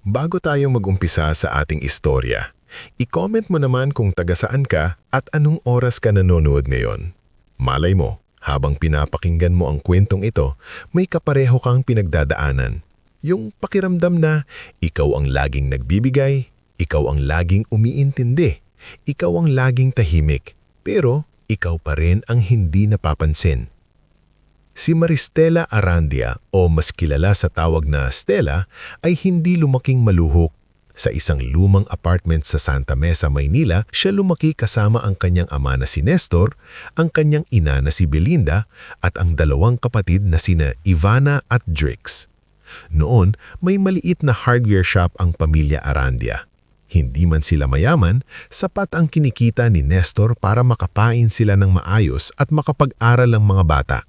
Bago tayo mag-umpisa sa ating istorya, i-comment mo naman kung taga saan ka at anong oras ka nanonood ngayon. Malay mo, habang pinapakinggan mo ang kwentong ito, may kapareho kang pinagdadaanan. Yung pakiramdam na ikaw ang laging nagbibigay, ikaw ang laging umiintindi, ikaw ang laging tahimik, pero ikaw pa rin ang hindi napapansin. Si Maristela Arandia o mas kilala sa tawag na Stella ay hindi lumaking maluhok. Sa isang lumang apartment sa Santa Mesa, Maynila, siya lumaki kasama ang kanyang ama na si Nestor, ang kanyang ina na si Belinda at ang dalawang kapatid na sina Ivana at Drix. Noon, may maliit na hardware shop ang pamilya Arandia. Hindi man sila mayaman, sapat ang kinikita ni Nestor para makapain sila ng maayos at makapag-aral ang mga bata.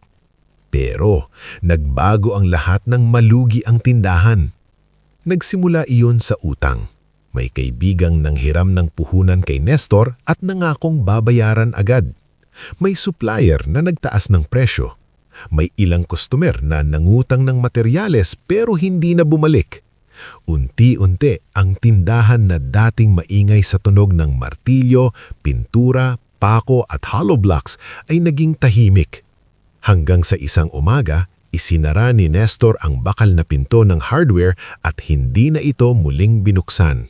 Pero nagbago ang lahat nang malugi ang tindahan. Nagsimula iyon sa utang. May kaibigang nanghiram ng puhunan kay Nestor at nangakong babayaran agad. May supplier na nagtaas ng presyo. May ilang customer na nangutang ng materyales pero hindi na bumalik. Unti-unti ang tindahan na dating maingay sa tunog ng martilyo, pintura, pako at hollow blocks ay naging tahimik. Hanggang sa isang umaga, isinara ni Nestor ang bakal na pinto ng hardware at hindi na ito muling binuksan.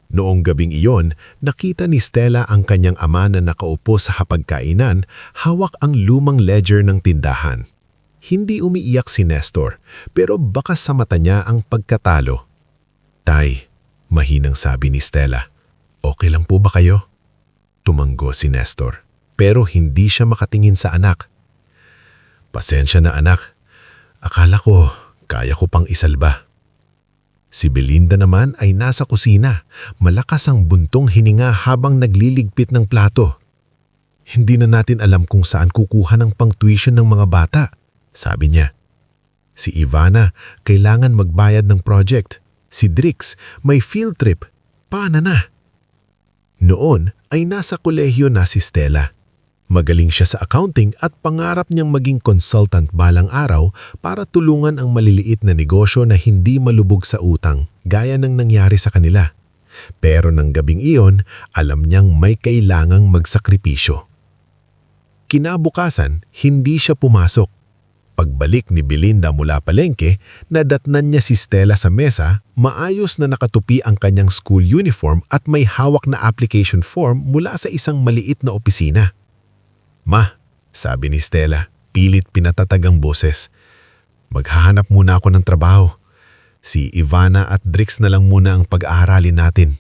Noong gabing iyon, nakita ni Stella ang kanyang ama na nakaupo sa hapagkainan, hawak ang lumang ledger ng tindahan. Hindi umiiyak si Nestor, pero baka sa mata niya ang pagkatalo. "Tay," mahinang sabi ni Stella, "okay lang po ba kayo?" Tumanggo si Nestor, pero hindi siya makatingin sa anak. "Pasensya na anak, akala ko kaya ko pang isalba." Si Belinda naman ay nasa kusina, malakas ang buntong hininga habang nagliligpit ng plato. "Hindi na natin alam kung saan kukuha ng pang-tuition ng mga bata," sabi niya. Si Ivana, kailangan magbayad ng project. Si Drix, may field trip. Paano na? Noon ay nasa kolehiyo na si Stella. Magaling siya sa accounting at pangarap niyang maging consultant balang araw para tulungan ang maliliit na negosyo na hindi malubog sa utang, gaya ng nangyari sa kanila. Pero nang gabing iyon, alam niyang may kailangang magsakripisyo. Kinabukasan, hindi siya pumasok. Pagbalik ni Belinda mula palengke, nadatnan niya si Stella sa mesa, maayos na nakatupi ang kanyang school uniform at may hawak na application form mula sa isang maliit na opisina. "Ma," sabi ni Stella, pilit pinatatag ang boses, "maghahanap muna ako ng trabaho. Si Ivana at Drix na lang muna ang pag-aaralin natin."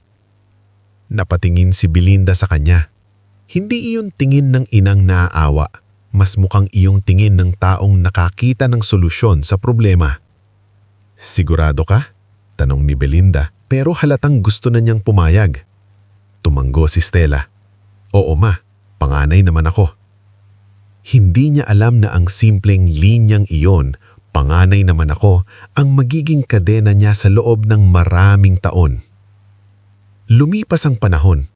Napatingin si Belinda sa kanya. Hindi iyon tingin ng inang naaawa, mas mukhang iyong tingin ng taong nakakita ng solusyon sa problema. "Sigurado ka?" tanong ni Belinda, pero halatang gusto na niyang pumayag. Tumanggo si Stella. "Oo ma, panganay naman ako." Hindi niya alam na ang simpleng linyang iyon, "panganay naman ako," ang magiging kadena niya sa loob ng maraming taon. Lumipas ang panahon.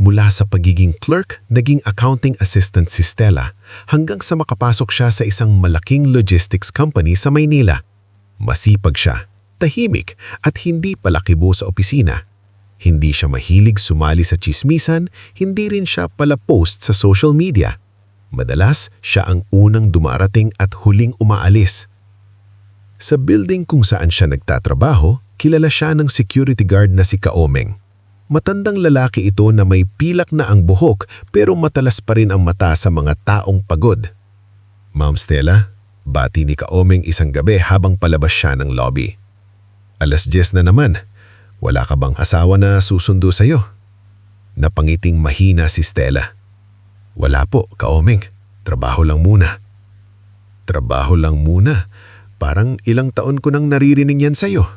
Mula sa pagiging clerk, naging accounting assistant si Stella hanggang sa makapasok siya sa isang malaking logistics company sa Maynila. Masipag siya, tahimik at hindi palakibo sa opisina. Hindi siya mahilig sumali sa tsismisan, hindi rin siya pala-post sa social media. Madalas, siya ang unang dumarating at huling umaalis. Sa building kung saan siya nagtatrabaho, kilala siya ng security guard na si Kaomeng. Matandang lalaki ito na may pilak na ang buhok pero matalas pa rin ang mata sa mga taong pagod. "Ma'am Stella," bati ni Kaomeng isang gabi habang palabas siya ng lobby. "Alas 10 na naman. Wala ka bang asawa na susundo sa'yo?" Napangiting mahina si Stella. "Wala po, Kaomeng. Trabaho lang muna." "Trabaho lang muna? Parang ilang taon ko nang naririnig yan sa'yo."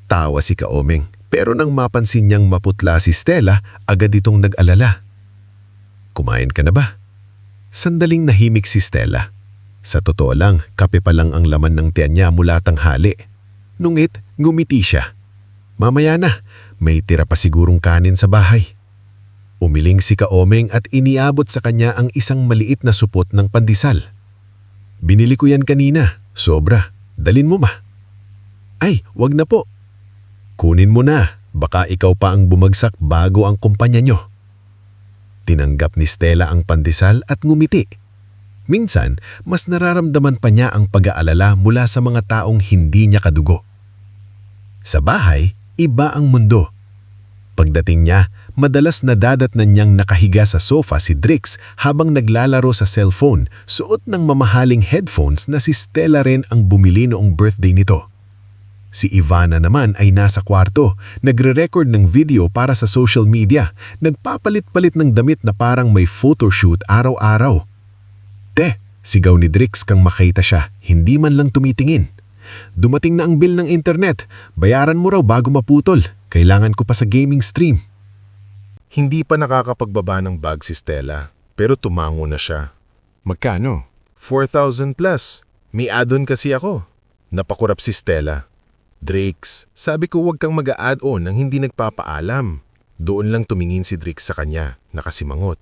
Tawa si Kaomeng, pero nang mapansin niyang maputla si Stella, agad itong nag-alala. "Kumain ka na ba?" Sandaling nahimik si Stella. Sa totoo lang, kape pa lang ang laman ng tiyan niya mula tanghali. Nungit, ngumiti siya. "Mamaya na, may tira pa sigurong kanin sa bahay." Umiling si Kaomeng at iniabot sa kanya ang isang maliit na supot ng pandesal. "Binili ko yan kanina. Sobra. Dalin mo ma." "Ay, wag na po." Kunin mo na, baka ikaw pa ang bumagsak bago ang kumpanya nyo. Tinanggap ni Stella ang pandesal at ngumiti. Minsan, mas nararamdaman pa niya ang pag-aalala mula sa mga taong hindi niya kadugo. Sa bahay, iba ang mundo. Pagdating niya, madalas nadadatnan niyang nakahiga sa sofa si Drix habang naglalaro sa cellphone, suot ng mamahaling headphones na si Stella rin ang bumili noong birthday nito. Si Ivana naman ay nasa kwarto, nagre-record ng video para sa social media, nagpapalit-palit ng damit na parang may photoshoot araw-araw. "Te," sigaw ni Drix kang makita siya, hindi man lang tumitingin. "Dumating na ang bill ng internet, bayaran mo raw bago maputol, kailangan ko pa sa gaming stream." Hindi pa nakakapagbaba ng bag si Stella, pero tumango na siya. Magkano? 4,000 plus. May add-on kasi ako. Napakurap si Stella. "Drix, sabi ko huwag kang mag-a-add-on nang hindi nagpapaalam." Doon lang tumingin si Drix sa kanya, nakasimangot.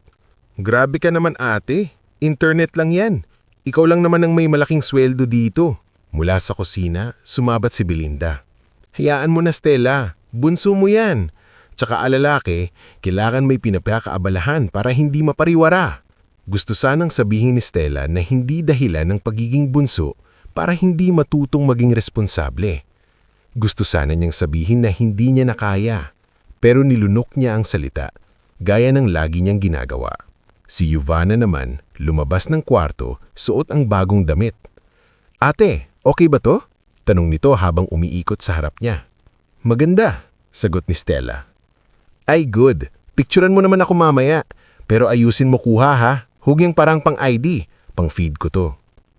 "Grabe ka naman ate, internet lang yan. Ikaw lang naman ang may malaking sweldo dito." Mula sa kusina, sumabat si Belinda. "Hayaan mo na Stella, bunso mo yan. Tsaka alalaki, kailangan may pinapakaabalahan para hindi mapariwara." Gusto sanang sabihin ni Stella na hindi dahilan ng pagiging bunso para hindi matutong maging responsable. Gusto sana niyang sabihin na hindi niya nakaya, pero nilunok niya ang salita, gaya ng lagi niyang ginagawa. Si Ivana naman, lumabas ng kwarto, suot ang bagong damit. "Ate, okay ba to?" tanong nito habang umiikot sa harap niya. "Maganda," sagot ni Stella. "Ay good, picturean mo naman ako mamaya, pero ayusin mo kuha ha, huwag yung parang pang ID, pang feed ko to."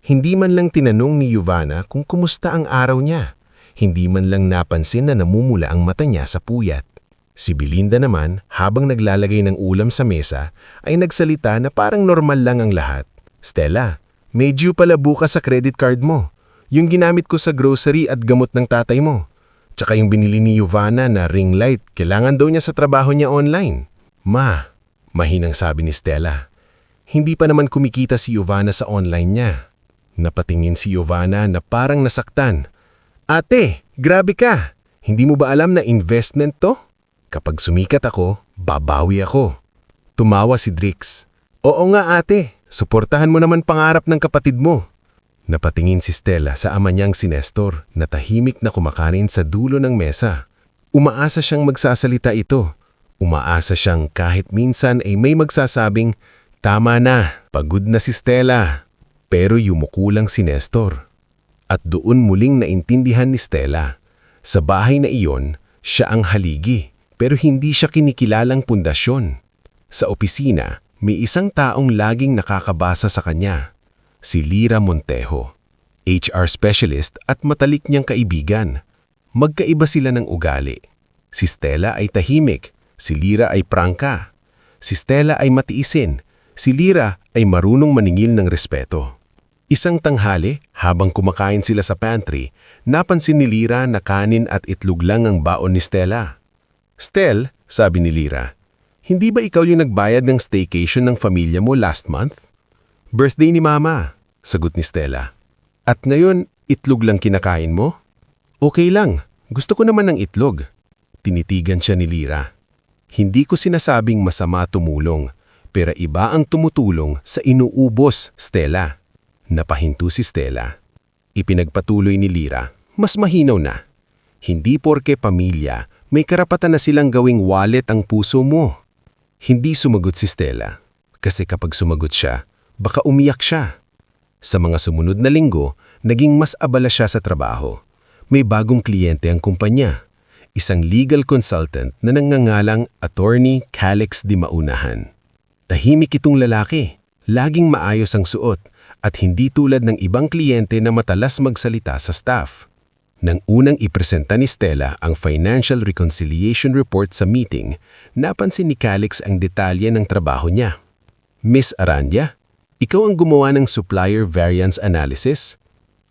Hindi man lang tinanong ni Ivana kung kumusta ang araw niya. Hindi man lang napansin na namumula ang mata niya sa puyat. Si Belinda naman, habang naglalagay ng ulam sa mesa, ay nagsalita na parang normal lang ang lahat. "Stella, may due pala bukas sa credit card mo. Yung ginamit ko sa grocery at gamot ng tatay mo. Tsaka yung binili ni Ivana na ring light, kailangan daw niya sa trabaho niya online." "Ma," mahinang sabi ni Stella. Hindi pa naman kumikita si Ivana sa online niya. Napatingin si Ivana na parang nasaktan. "Ate, grabe ka. Hindi mo ba alam na investment to? Kapag sumikat ako, babawi ako." Tumawa si Drix. "Oo nga ate, suportahan mo naman pangarap ng kapatid mo." Napatingin si Stella sa ama niyang si Nestor na tahimik na kumakain sa dulo ng mesa. Umaasa siyang magsasalita ito. Umaasa siyang kahit minsan ay may magsasabing, "Tama na, pagod na si Stella." Pero yumuko lang si Nestor. At doon muling naintindihan ni Stella. Sa bahay na iyon, siya ang haligi, pero hindi siya kinikilalang pundasyon. Sa opisina, may isang taong laging nakakabasa sa kanya. Si Lyra Montejo, HR specialist at matalik niyang kaibigan. Magkaiba sila ng ugali. Si Stella ay tahimik, si Lyra ay prangka. Si Stella ay matiisin, si Lyra ay marunong maningil ng respeto. Isang tanghali, habang kumakain sila sa pantry, napansin ni Lyra na kanin at itlog lang ang baon ni Stella. "Stel," sabi ni Lyra, "hindi ba ikaw yung nagbayad ng staycation ng pamilya mo last month?" "Birthday ni Mama," sagot ni Stella. "At ngayon, itlog lang kinakain mo?" "Okay lang, gusto ko naman ng itlog." Tinitigan siya ni Lyra. "Hindi ko sinasabing masama tumulong, pero iba ang tumutulong sa inuubos, Stella." Napahinto si Stella. Ipinagpatuloy ni Lyra, mas mahinaw na. "Hindi porke pamilya, may karapatan na silang gawing wallet ang puso mo." Hindi sumagot si Stella. Kasi kapag sumagot siya, baka umiyak siya. Sa mga sumunod na linggo, naging mas abala siya sa trabaho. May bagong kliyente ang kumpanya. Isang legal consultant na nangangalang Attorney Calix Di Maunahan. Tahimik itong lalaki. Laging maayos ang suot at hindi tulad ng ibang kliyente na matalas magsalita sa staff. Nang unang ipresenta ni Stella ang Financial Reconciliation Report sa meeting, napansin ni Calix ang detalye ng trabaho niya. "Miss Aranya, ikaw ang gumawa ng supplier variance analysis?"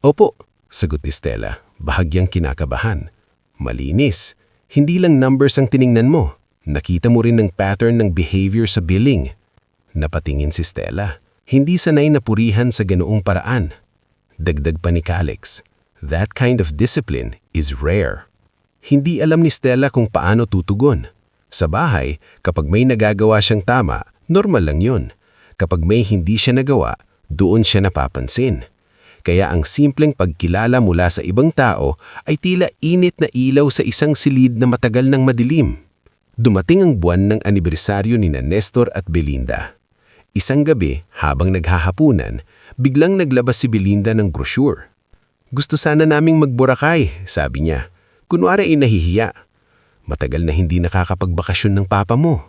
"Opo," sagot ni Stella, bahagyang kinakabahan. "Malinis. Hindi lang numbers ang tiningnan mo. Nakita mo rin ng pattern ng behavior sa billing." Napatingin si Stella. Hindi sanay na purihan sa ganoong paraan. Dagdag pa ni Calix, "That kind of discipline is rare." Hindi alam ni Stella kung paano tutugon. Sa bahay, kapag may nagagawa siyang tama, normal lang yun. Kapag may hindi siya nagawa, doon siya napapansin. Kaya ang simpleng pagkilala mula sa ibang tao ay tila init na ilaw sa isang silid na matagal ng madilim. Dumating ang buwan ng anibersaryo ni Nestor at Belinda. Isang gabi, habang naghahapunan, biglang naglabas si Belinda ng brochure. Gusto sana naming magburakay, sabi niya. Kunwari ay nahihiya. Matagal na hindi nakakapagbakasyon ng papa mo.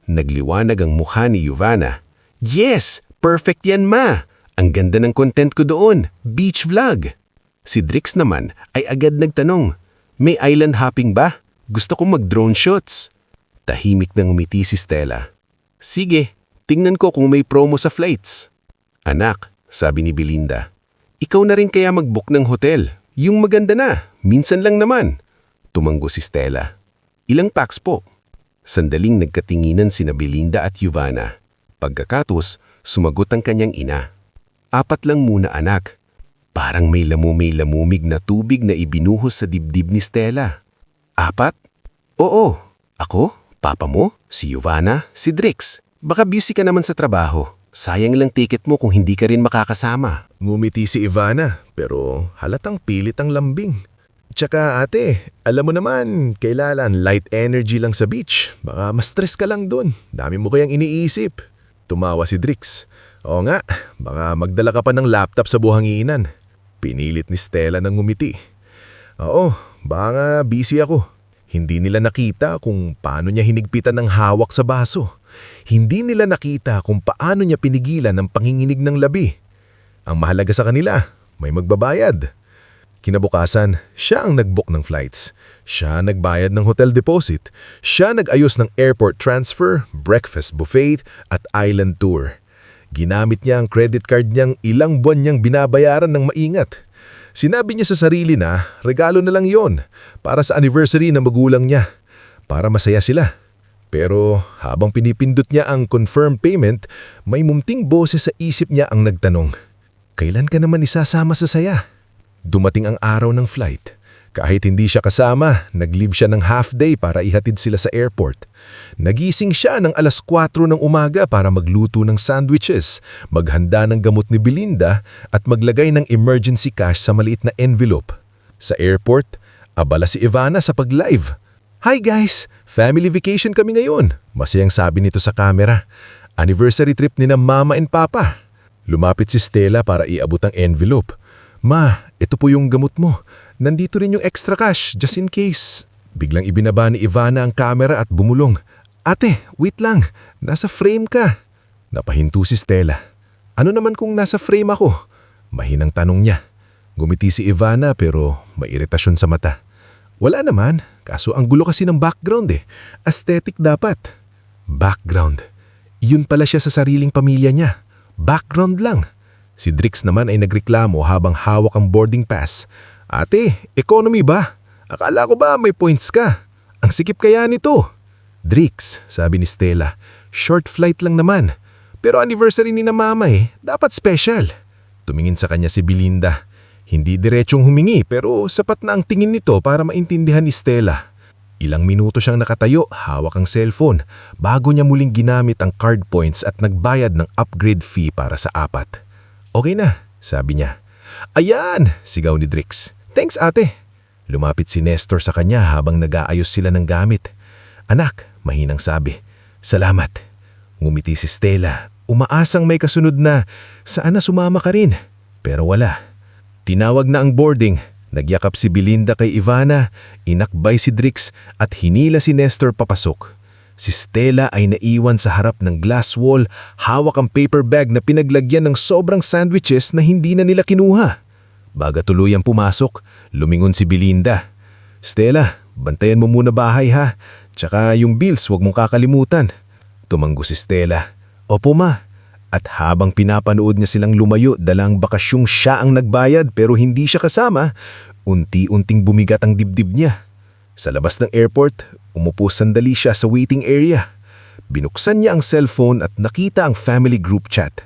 Nagliwanag ang mukha ni Giovanna. Yes! Perfect yan, ma! Ang ganda ng content ko doon. Beach vlog! Si Drix naman ay agad nagtanong, may island hopping ba? Gusto kong mag-drone shots. Tahimik na ngumiti si Stella. Sige, tingnan ko kung may promo sa flights. Anak, sabi ni Belinda, ikaw na rin kaya mag-book ng hotel. Yung maganda na, minsan lang naman. Tumanggo si Stella. Ilang packs po? Sandaling nagkatinginan sina Belinda at Giovanna. Pagkakatos, sumagot ang kanyang ina. 4 lang muna, anak. Parang may lamumig na tubig na ibinuhos sa dibdib ni Stella. 4? Oo. Ako, papa mo, si Giovanna, si Drix. Baka busy ka naman sa trabaho. Sayang lang ticket mo kung hindi ka rin makakasama. Ngumiti si Ivana, pero halatang pilit ang lambing. Tsaka ate, alam mo naman, kailangan light energy lang sa beach. Baka ma-stress ka lang dun. Dami mo kayang iniisip. Tumawa si Drix. Oo nga, baka magdala ka pa ng laptop sa buhanginan. Pinilit ni Stella ng ngumiti. Oo, baka nga busy ako. Hindi nila nakita kung paano niya hinigpitan ng hawak sa baso. Hindi nila nakita kung paano niya pinigilan ang panginginig ng labi. Ang mahalaga sa kanila, may magbabayad. Kinabukasan, siya ang nag-book ng flights. Siya nagbayad ng hotel deposit. Siya nag-ayos ng airport transfer, breakfast buffet at island tour. Ginamit niya ang credit card niyang ilang buwan niyang binabayaran ng maingat. Sinabi niya sa sarili na regalo na lang yon para sa anniversary ng magulang niya, para masaya sila. Pero habang pinipindot niya ang confirm payment, may mumting boses sa isip niya ang nagtanong, kailan ka naman isasama sa saya? Dumating ang araw ng flight. Kahit hindi siya kasama, nag-leave siya ng half day para ihatid sila sa airport. Nagising siya ng 4:00 ng umaga para magluto ng sandwiches, maghanda ng gamot ni Belinda at maglagay ng emergency cash sa maliit na envelope. Sa airport, abala si Ivana sa pag-live. Hi guys! Family vacation kami ngayon. Masayang sabi nito sa camera. Anniversary trip ni na mama and papa. Lumapit si Stella para iabot ang envelope. Ma, ito po yung gamot mo. Nandito rin yung extra cash, just in case. Biglang ibinaba ni Ivana ang camera at bumulong. Ate, wait lang. Nasa frame ka. Napahinto si Stella. Ano naman kung nasa frame ako? Mahinang tanong niya. Gumiti si Ivana pero may iritasyon sa mata. Wala naman, kaso ang gulo kasi ng background eh. Aesthetic dapat. Background. Yun pala siya sa sariling pamilya niya. Background lang. Si Drix naman ay nagreklamo habang hawak ang boarding pass. Ate, economy ba? Akala ko ba may points ka? Ang sikip kaya nito? Drix, sabi ni Stella, short flight lang naman. Pero anniversary ni na mama eh, dapat special. Tumingin sa kanya si Belinda. Hindi diretsong humingi pero sapat na ang tingin nito para maintindihan ni Stella. Ilang minuto siyang nakatayo, hawak ang cellphone, bago niya muling ginamit ang card points at nagbayad ng upgrade fee para sa 4. Okay na, sabi niya. Ayan, sigaw ni Drix. Thanks ate. Lumapit si Nestor sa kanya habang nag-aayos sila ng gamit. Anak, mahinang sabi. Salamat. Ngumiti si Stella, umaasang may kasunod na, sana sumama ka rin. Pero wala. Tinawag na ang boarding. Nagyakap si Belinda kay Ivana, inakbay si Drix at hinila si Nestor papasok. Si Stella ay naiwan sa harap ng glass wall, hawak ang paper bag na pinaglagyan ng sobrang sandwiches na hindi na nila kinuha. Baga tuluyang pumasok, lumingon si Belinda. Stella, bantayan mo muna bahay ha, tsaka yung bills wag mong kakalimutan. Tumanggo si Stella. Opo ma. At habang pinapanood niya silang lumayo dalang bakasyong siya ang nagbayad pero hindi siya kasama, unti-unting bumigat ang dibdib niya. Sa labas ng airport, umupo sandali siya sa waiting area. Binuksan niya ang cellphone at nakita ang family group chat.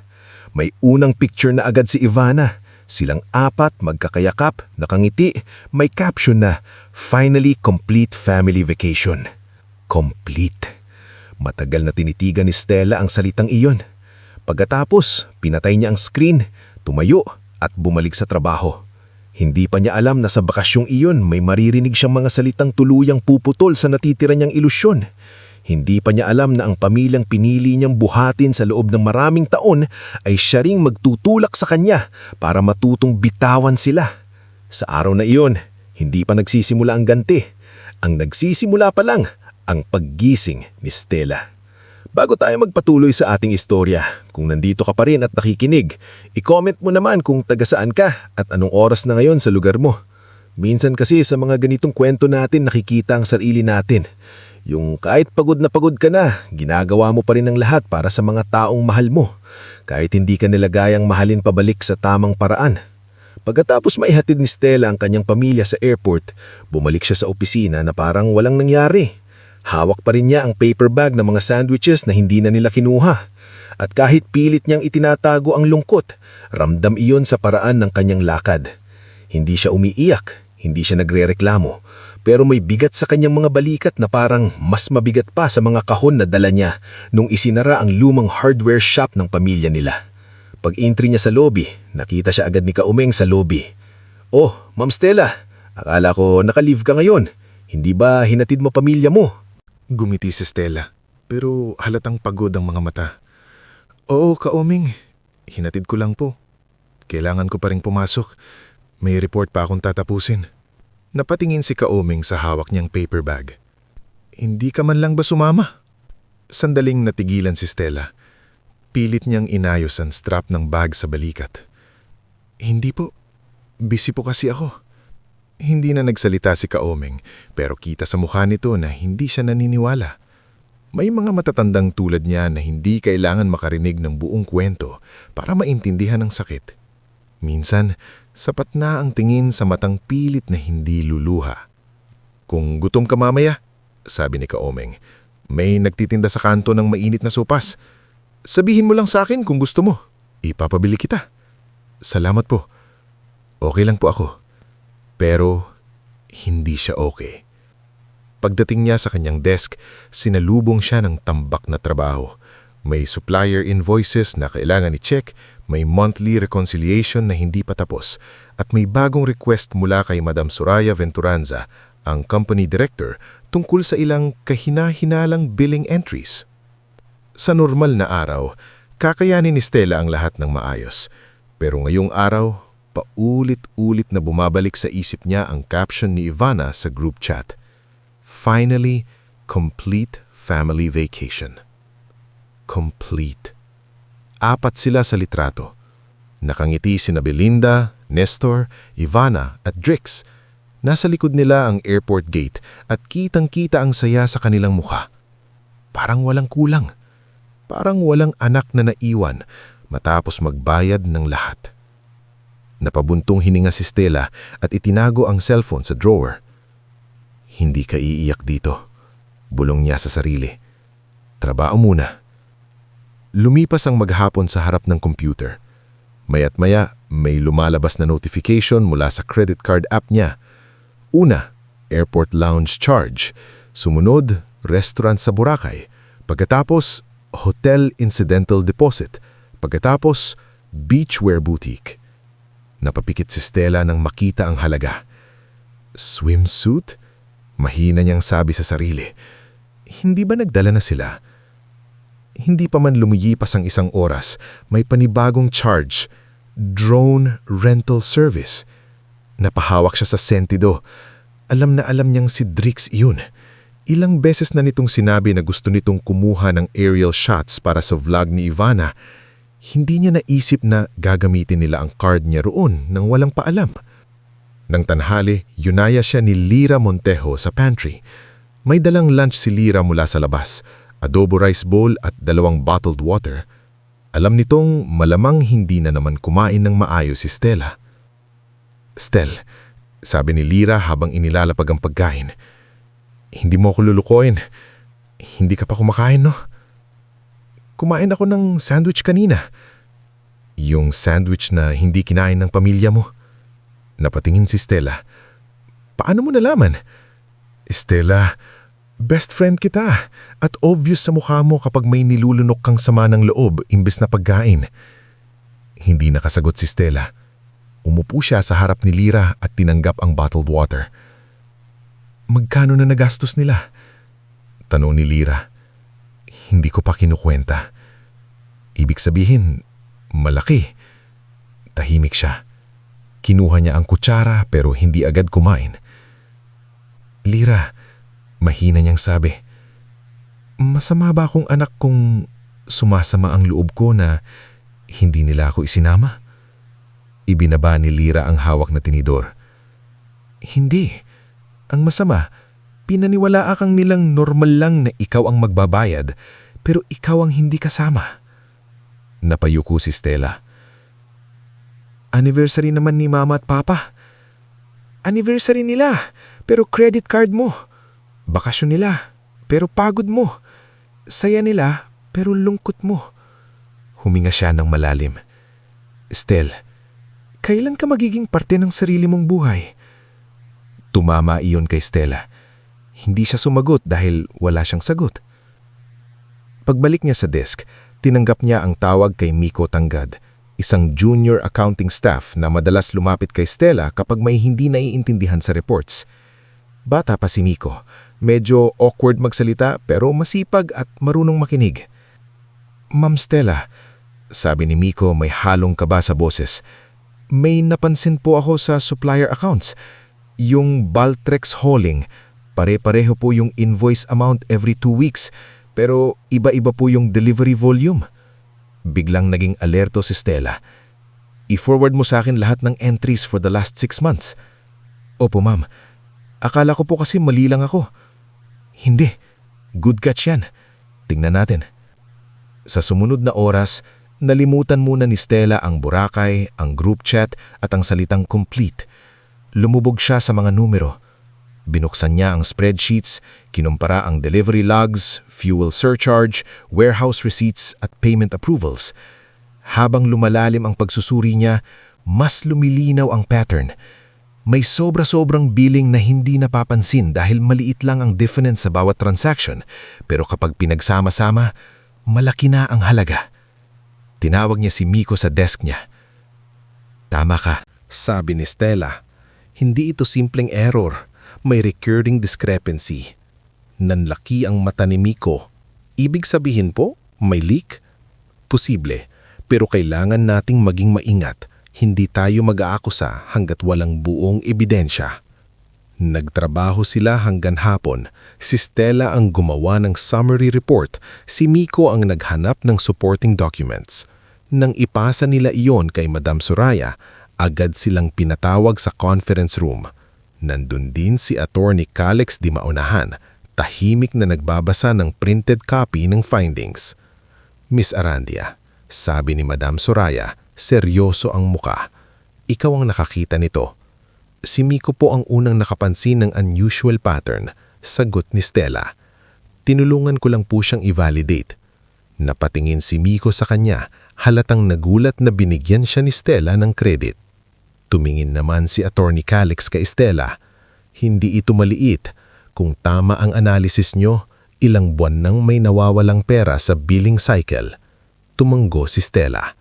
May unang picture na agad si Ivana. Silang apat magkakayakap, nakangiti, may caption na, "Finally complete family vacation." Complete. Matagal na tinitigan ni Stella ang salitang iyon. Pagkatapos, pinatay niya ang screen, tumayo at bumalik sa trabaho. Hindi pa niya alam na sa bakasyong iyon may maririnig siyang mga salitang tuluyang puputol sa natitira niyang ilusyon. Hindi pa niya alam na ang pamilyang pinili niyang buhatin sa loob ng maraming taon ay siya ring magtutulak sa kanya para matutong bitawan sila. Sa araw na iyon, hindi pa nagsisimula ang ganti. Ang nagsisimula pa lang ang paggising ni Stella. Bago tayo magpatuloy sa ating istorya, kung nandito ka pa rin at nakikinig, i-comment mo naman kung taga saan ka at anong oras na ngayon sa lugar mo. Minsan kasi sa mga ganitong kwento natin nakikita ang sarili natin. Yung kahit pagod ka na, ginagawa mo pa rin ang lahat para sa mga taong mahal mo. Kahit hindi ka nila gayang mahalin pabalik sa tamang paraan. Pagkatapos maihatid ni Stella ang kanyang pamilya sa airport, bumalik siya sa opisina na parang walang nangyari. Hawak pa rin niya ang paper bag ng mga sandwiches na hindi na nila kinuha. At kahit pilit niyang itinatago ang lungkot, ramdam iyon sa paraan ng kanyang lakad. Hindi siya umiiyak, hindi siya nagrereklamo. Pero may bigat sa kanyang mga balikat na parang mas mabigat pa sa mga kahon na dala niya nung isinara ang lumang hardware shop ng pamilya nila. Pag-entry niya sa lobby, nakita siya agad ni Kaumeng sa lobby. "Oh, Ma'am Stella, akala ko naka-leave ka ngayon. Hindi ba hinatid mo pamilya mo?" Gumiti si Stella, pero halatang pagod ang mga mata. Oo, Kaoming. Hinatid ko lang po. Kailangan ko pa rin pumasok. May report pa akong tatapusin. Napatingin si Kaoming sa hawak niyang paper bag. Hindi ka man lang ba sumama? Sandaling natigilan si Stella. Pilit niyang inayos ang strap ng bag sa balikat. Hindi po. Busy po kasi ako. Hindi na nagsalita si Kaoming, pero kita sa mukha nito na hindi siya naniniwala. May mga matatandang tulad niya na hindi kailangan makarinig ng buong kwento para maintindihan ang sakit. Minsan, sapat na ang tingin sa matang pilit na hindi luluha. "Kung gutom ka mamaya," sabi ni Kaomeng, "may nagtitinda sa kanto ng mainit na sopas. Sabihin mo lang sa akin kung gusto mo. Ipapabili kita." "Salamat po. Okay lang po ako." Pero hindi siya okay. Pagdating niya sa kanyang desk, sinalubong siya ng tambak na trabaho. May supplier invoices na kailangan i-check, may monthly reconciliation na hindi pa tapos, at may bagong request mula kay Madam Soraya Venturanza, ang company director, tungkol sa ilang kahina-hinalang billing entries. Sa normal na araw, kakayanin ni Stella ang lahat ng maayos. Pero ngayong araw, paulit-ulit na bumabalik sa isip niya ang caption ni Ivana sa group chat. "Finally, complete family vacation." Complete. 4 sila sa litrato. Nakangiti sina Belinda, Nestor, Ivana at Drix. Nasa likod nila ang airport gate at kitang-kita ang saya sa kanilang mukha. Parang walang kulang. Parang walang anak na naiwan matapos magbayad ng lahat. Napabuntong hininga si Stella at itinago ang cellphone sa drawer. "Hindi ka iiyak dito," bulong niya sa sarili. "Trabaho muna." Lumipas ang maghapon sa harap ng computer. Maya't maya, may lumalabas na notification mula sa credit card app niya. Una, airport lounge charge. Sumunod, restaurant sa Boracay. Pagkatapos, hotel incidental deposit. Pagkatapos, beachwear boutique. Napapikit si Stella nang makita ang halaga. Swimsuit? Mahina niyang sabi sa sarili. Hindi ba nagdala na sila? Hindi pa man lumipas ang 1 oras, may panibagong charge. Drone rental service. Napahawak siya sa sentido. Alam na alam niyang si Drix iyon. Ilang beses na nitong sinabi na gusto nitong kumuha ng aerial shots para sa vlog ni Ivana. Hindi niya naisip na gagamitin nila ang card niya roon nang walang paalam. Nang tanghali, yunaya siya ni Lira Montejo sa pantry. May dalang lunch si Lira mula sa labas. Adobo rice bowl at 2 bottled water. Alam nitong malamang hindi na naman kumain ng maayos si Stella. "Stel," sabi ni Lira habang inilalapag ang pagkain, "hindi mo ako lulukoyin. Hindi ka pa kumakain, no?" "Kumain ako ng sandwich kanina." Yung sandwich na hindi kinain ng pamilya mo. Napatingin si Stella. Paano mo nalaman? Stella, best friend kita at obvious sa mukha mo kapag may nilulunok kang sama ng loob imbes na pagkain. Hindi nakasagot si Stella. Umupo siya sa harap ni Lyra at tinanggap ang bottled water. Magkano na nagastos nila? Tanong ni Lyra. Hindi ko pa kinukwenta. Ibig sabihin, malaki. Tahimik siya. Kinuha niya ang kutsara pero hindi agad kumain. Lyra, mahina niyang sabi. Masama ba akong anak kung sumasama ang loob ko na hindi nila ako isinama? Ibinaba ni Lyra ang hawak na tinidor. Hindi. Ang masama, pinaniwalaan kang nilang normal lang na ikaw ang magbabayad pero ikaw ang hindi kasama. Napayuko si Stella. Anniversary naman ni Mama at Papa. Anniversary nila, pero credit card mo. Bakasyon nila, pero pagod mo. Saya nila, pero lungkot mo. Huminga siya ng malalim. Stel, kailan ka magiging parte ng sarili mong buhay? Tumama iyon kay Stella. Hindi siya sumagot dahil wala siyang sagot. Pagbalik niya sa desk, tinanggap niya ang tawag kay Miko Tanggad, isang junior accounting staff na madalas lumapit kay Stella kapag may hindi naiintindihan sa reports. Bata pa si Miko, medyo awkward magsalita pero masipag at marunong makinig. Ma'am Stella, sabi ni Miko may halong kaba sa boses, may napansin po ako sa supplier accounts. Yung Baltrex hauling, pare-pareho po yung invoice amount every 2 weeks pero iba-iba po yung delivery volume. Biglang naging alerto si Stella. I-forward mo sa akin lahat ng entries for the last 6 months. Opo ma'am, akala ko po kasi mali lang ako. Hindi, good catch yan. Tingnan natin. Sa sumunod na oras, nalimutan muna ni Stella ang Boracay, ang group chat at ang salitang complete. Lumubog siya sa mga numero. Binuksan niya ang spreadsheets, kinumpara ang delivery logs, fuel surcharge, warehouse receipts at payment approvals. Habang lumalalim ang pagsusuri niya, mas lumilinaw ang pattern. May sobra-sobrang billing na hindi napapansin dahil maliit lang ang difference sa bawat transaction, pero kapag pinagsama-sama, malaki na ang halaga. Tinawag niya si Miko sa desk niya. Tama ka, sabi ni Stella. Hindi ito simpleng error. May recurring discrepancy. Nanlaki ang mata ni Miko. Ibig sabihin po, may leak? Posible, pero kailangan nating maging maingat. Hindi tayo mag-aakusa hanggat walang buong ebidensya. Nagtrabaho sila hanggang hapon. Si Stella ang gumawa ng summary report. Si Miko ang naghanap ng supporting documents. Nang ipasa nila iyon kay Madam Soraya, agad silang pinatawag sa conference room. Nandun din si Attorney Calix Di Maunahan, tahimik na nagbabasa ng printed copy ng findings. Miss Arandia, sabi ni Madam Soraya, seryoso ang muka. Ikaw ang nakakita nito. Si Miko po ang unang nakapansin ng unusual pattern, sagot ni Stella. Tinulungan ko lang po siyang i-validate. Napatingin si Miko sa kanya, halatang nagulat na binigyan siya ni Stella ng credit. Tumingin naman si Attorney Calix kay Stella. Hindi ito maliit. Kung tama ang analysis nyo, ilang buwan nang may nawawalang pera sa billing cycle. Tumanggo si Stella.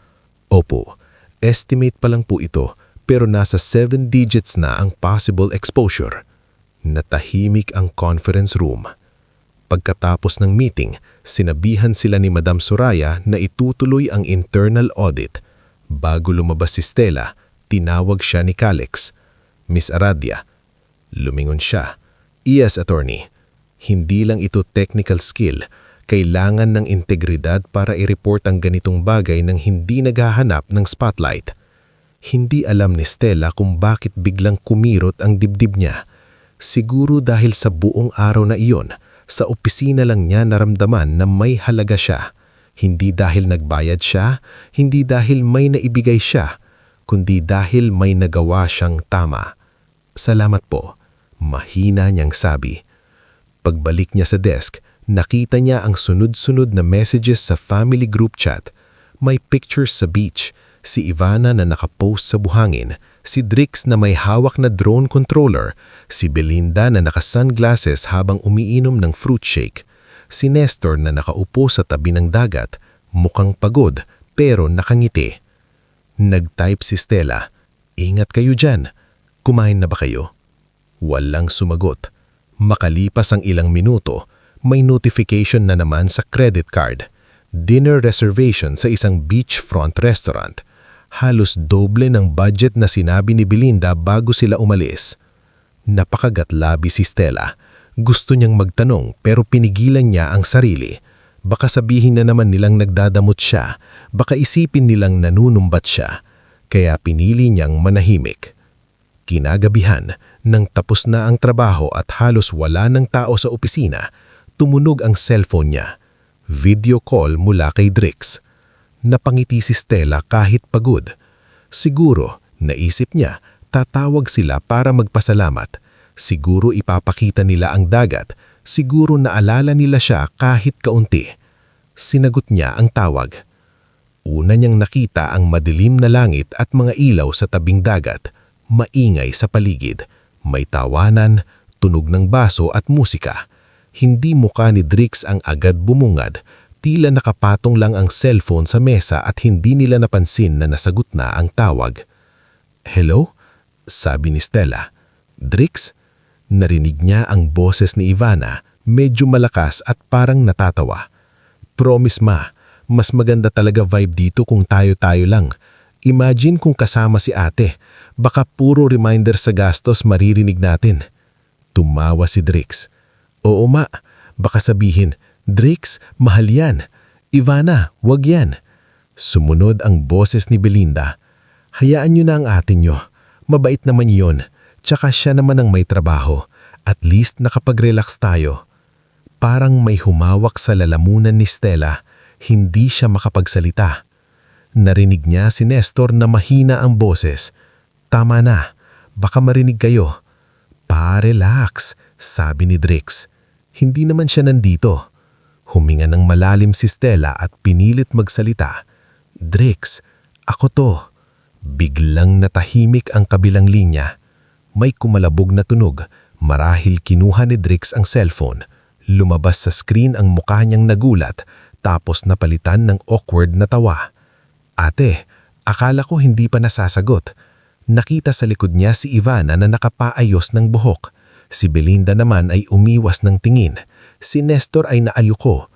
Opo, estimate pa lang po ito pero nasa 7 digits na ang possible exposure. Natahimik ang conference room. Pagkatapos ng meeting, sinabihan sila ni Madam Soraya na itutuloy ang internal audit. Bago lumabas si Stella, tinawag siya ni Calix. Miss Aradia. Lumingon siya. Yes, attorney. Hindi lang ito technical skill. Kailangan ng integridad para i-report ang ganitong bagay nang hindi naghahanap ng spotlight. Hindi alam ni Stella kung bakit biglang kumirot ang dibdib niya. Siguro dahil sa buong araw na iyon, sa opisina lang niya naramdaman na may halaga siya. Hindi dahil nagbayad siya, hindi dahil may naibigay siya, kundi dahil may nagawa siyang tama. Salamat po, mahina niyang sabi. Pagbalik niya sa desk, nakita niya ang sunod-sunod na messages sa family group chat. May pictures sa beach, Si Ivana na nakapost sa buhangin, si Drix na may hawak na drone controller, si Belinda na naka-sunglasses habang umiinom ng fruit shake, si Nestor na nakaupo sa tabi ng dagat, mukhang pagod pero nakangiti. Nag-type si Stella, "Ingat kayo dyan. Kumain na ba kayo?" Walang sumagot. Makalipas ang ilang minuto, may notification na naman sa credit card. Dinner reservation sa isang beachfront restaurant. Halos doble ng budget na sinabi ni Belinda bago sila umalis. Napakagatlabi si Stella. Gusto niyang magtanong pero pinigilan niya ang sarili. Baka sabihin na naman nilang nagdadamot siya. Baka isipin nilang nanunumbat siya. Kaya pinili niyang manahimik. Kinagabihan, nang tapos na ang trabaho at halos wala ng tao sa opisina, tumunog ang cellphone niya. Video call mula kay Drix. Napangiti si Stella kahit pagod. Siguro, naisip niya, tatawag sila para magpasalamat. Siguro ipapakita nila ang dagat. Siguro naalala nila siya kahit kaunti. Sinagot niya ang tawag. Una niyang nakita ang madilim na langit at mga ilaw sa tabing dagat. Maingay sa paligid. May tawanan, tunog ng baso at musika. Hindi mukha ni Drix ang agad bumungad. Tila nakapatong lang ang cellphone sa mesa at hindi nila napansin na nasagot na ang tawag. "Hello?" sabi ni Stella. "Drix?" Narinig niya ang boses ni Ivana, medyo malakas at parang natatawa. "Promise ma, mas maganda talaga vibe dito kung tayo-tayo lang. Imagine kung kasama si ate, baka puro reminder sa gastos maririnig natin." Tumawa si Drix. "Oo ma, baka sabihin, 'Drix, mahal yan. Ivana, wag yan.'" Sumunod ang boses ni Belinda. "Hayaan nyo na ang ate nyo. Mabait naman yon. Tsaka siya naman ang may trabaho. At least nakapag-relax tayo." Parang may humawak sa lalamunan ni Stella. Hindi siya makapagsalita. Narinig niya si Nestor na mahina ang boses. "Tama na. Baka marinig kayo." "Pa-relax," sabi ni Drix. Hindi naman siya nandito. Huminga ng malalim si Stella at pinilit magsalita. "Drix, ako to." Biglang natahimik ang kabilang linya. May kumalabog na tunog. Marahil kinuha ni Drix ang cellphone. Lumabas sa screen ang mukha niyang nagulat, tapos napalitan ng awkward na tawa. "Ate, akala ko hindi pa nasasagot." Nakita sa likod niya si Ivana na nakapaayos ng buhok. Si Belinda naman ay umiwas ng tingin. Si Nestor ay naalyuko.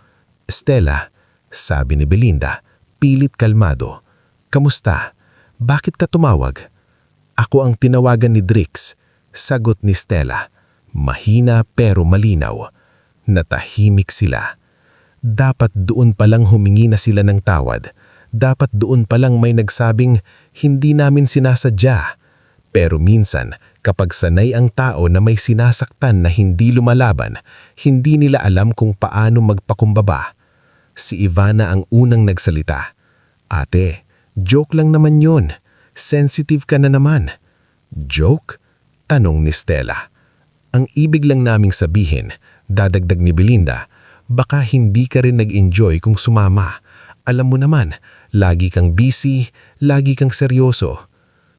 "Stella," sabi ni Belinda, pilit kalmado. "Kamusta? Bakit ka tumawag?" "Ako ang tinawagan ni Drix," sagot ni Stella. Mahina pero malinaw. Natahimik sila. Dapat doon palang humingi na sila ng tawad. Dapat doon palang may nagsabing, "Hindi namin sinasadya." Pero minsan, kapag sanay ang tao na may sinasaktan na hindi lumalaban, hindi nila alam kung paano magpakumbaba. Si Ivana ang unang nagsalita. "Ate, joke lang naman yun. Sensitive ka na naman." "Joke?" tanong ni Stella. "Ang ibig lang naming sabihin," dadagdag ni Belinda, "baka hindi ka rin nag-enjoy kung sumama. Alam mo naman, lagi kang busy, lagi kang seryoso."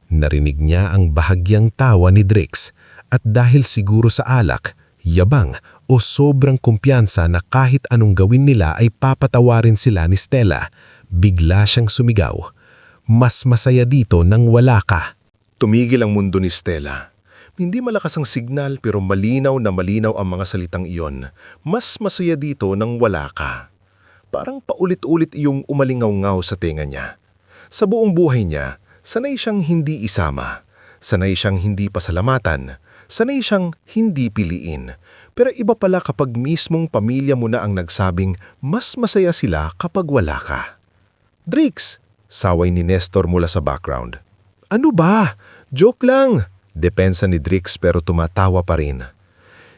Narinig niya ang bahagyang tawa ni Drix at dahil siguro sa alak, yabang o sobrang kumpiyansa na kahit anong gawin nila ay papatawarin sila ni Stella, bigla siyang sumigaw. "Mas masaya dito nang wala ka." Tumigil ang mundo ni Stella. Hindi malakas ang signal pero malinaw na malinaw ang mga salitang iyon. "Mas masaya dito nang wala ka." Parang paulit-ulit iyong umalingaw-ngaw sa tenga niya. Sa buong buhay niya, sanay siyang hindi isama. Sanay siyang hindi pasalamatan. Sanay siyang hindi piliin. Pero iba pala kapag mismong pamilya mo na ang nagsabing mas masaya sila kapag wala ka. "Drix!" saway ni Nestor mula sa background. "Ano ba? Joke lang!" Depensa ni Drix pero tumatawa pa rin.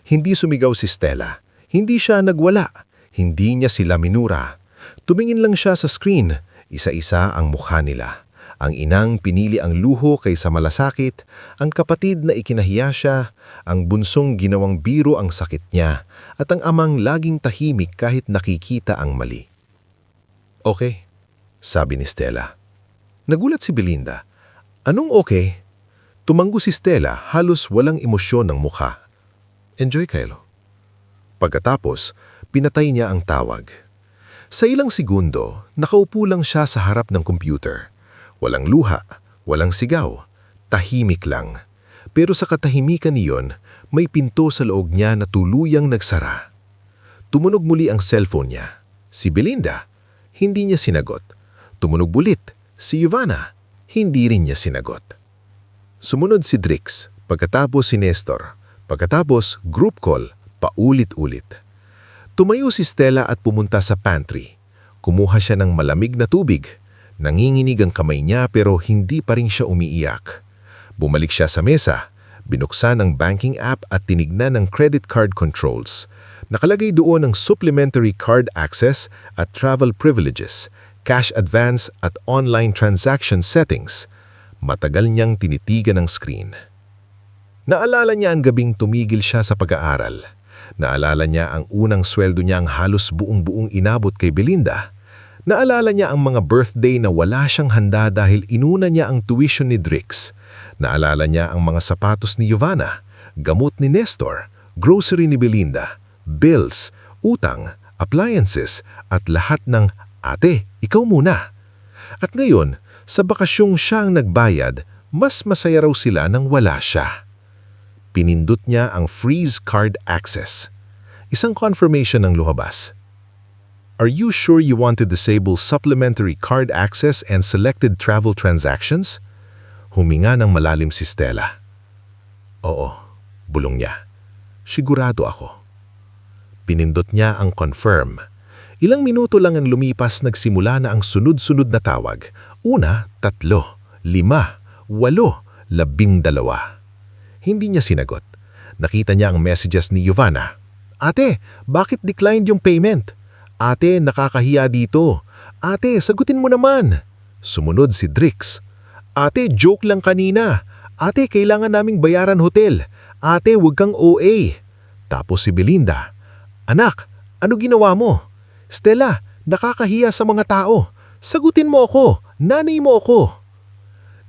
Hindi sumigaw si Stella. Hindi siya nagwala. Hindi niya sila minura. Tumingin lang siya sa screen. Isa-isa ang mukha nila. Ang inang pinili ang luho kaysa malasakit, ang kapatid na ikinahiya siya, ang bunsong ginawang biro ang sakit niya, at ang amang laging tahimik kahit nakikita ang mali. "Okay," sabi ni Stella. Nagulat si Belinda. Anong okay? Tumanggo si Stella, halos walang emosyon ng mukha. Enjoy, Kylo. Pagkatapos, pinatay niya ang tawag. Sa ilang segundo, nakaupo lang siya sa harap ng computer. Walang luha, walang sigaw, tahimik lang. Pero sa katahimikan niyon, may pinto sa loob niya na tuluyang nagsara. Tumunog muli ang cellphone niya. Si Belinda, hindi niya sinagot. Tumunog ulit. Si Giovanna, hindi rin niya sinagot. Sumunod si Drix, pagkatapos si Nestor, pagkatapos group call, paulit-ulit. Tumayo si Stella at pumunta sa pantry. Kumuha siya ng malamig na tubig. Nanginginig ang kamay niya pero hindi pa rin siya umiiyak. Bumalik siya sa mesa, binuksan ang banking app at tinignan ang credit card controls. Nakalagay doon ang supplementary card access at travel privileges, cash advance at online transaction settings. Matagal niyang tinitigan ang screen. Naalala niya ang gabing tumigil siya sa pag-aaral. Naalala niya ang unang sweldo niya ang halos buong-buong inabot kay Belinda. Naalala niya ang mga birthday na wala siyang handa dahil inuna niya ang tuition ni Drix. Naalala niya ang mga sapatos ni Giovanna, gamot ni Nestor, grocery ni Belinda, bills, utang, appliances at lahat ng "Ate, ikaw muna." At ngayon, sa bakasyong siya ang nagbayad, mas masaya raw sila nang wala siya. Pinindot niya ang freeze card access. Isang confirmation ang luhabas. Are you sure you want to disable supplementary card access and selected travel transactions? Huminga ng malalim si Stella. Oo, bulong niya. Sigurado ako. Pinindot niya ang confirm. Ilang minuto lang ang lumipas, nagsimula na ang sunod-sunod na tawag. 1, 3, 5, 8, 12. Hindi niya sinagot. Nakita niya ang messages ni Giovanna. Ate, bakit declined yung payment? Ate, nakakahiya dito. Ate, sagutin mo naman. Sumunod si Drix. Ate, joke lang kanina. Ate, kailangan naming bayaran hotel. Ate, huwag kang OA. Tapos si Belinda. Anak, ano ginawa mo? Stella, nakakahiya sa mga tao. Sagutin mo ako. Nanay mo ako.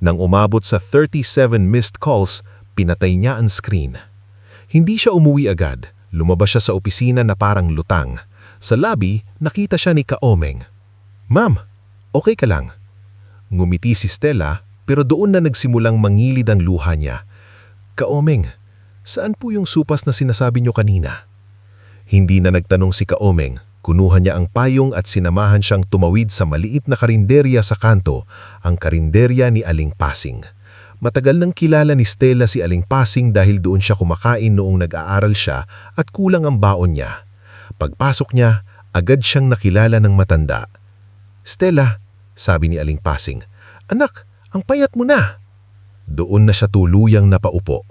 Nang umabot sa 37 missed calls, pinatay niya ang screen. Hindi siya umuwi agad. Lumabas siya sa opisina na parang lutang. Sa lobby, nakita siya ni Kaomeng. Ma'am, okay ka lang? Ngumiti si Stella, pero doon na nagsimulang mangilid ang luha niya. Kaomeng, saan po yung supas na sinasabi niyo kanina? Hindi na nagtanong si Kaomeng. Kunuha niya ang payong at sinamahan siyang tumawid sa maliit na karinderya sa kanto, ang karinderya ni Aling Pasing. Matagal nang kilala ni Stella si Aling Pasing dahil doon siya kumakain noong nag-aaral siya at kulang ang baon niya. Pagpasok niya, agad siyang nakilala ng matanda. Stella, sabi ni Aling Pasing, anak, ang payat mo na. Doon na siya tuluyang napaupo.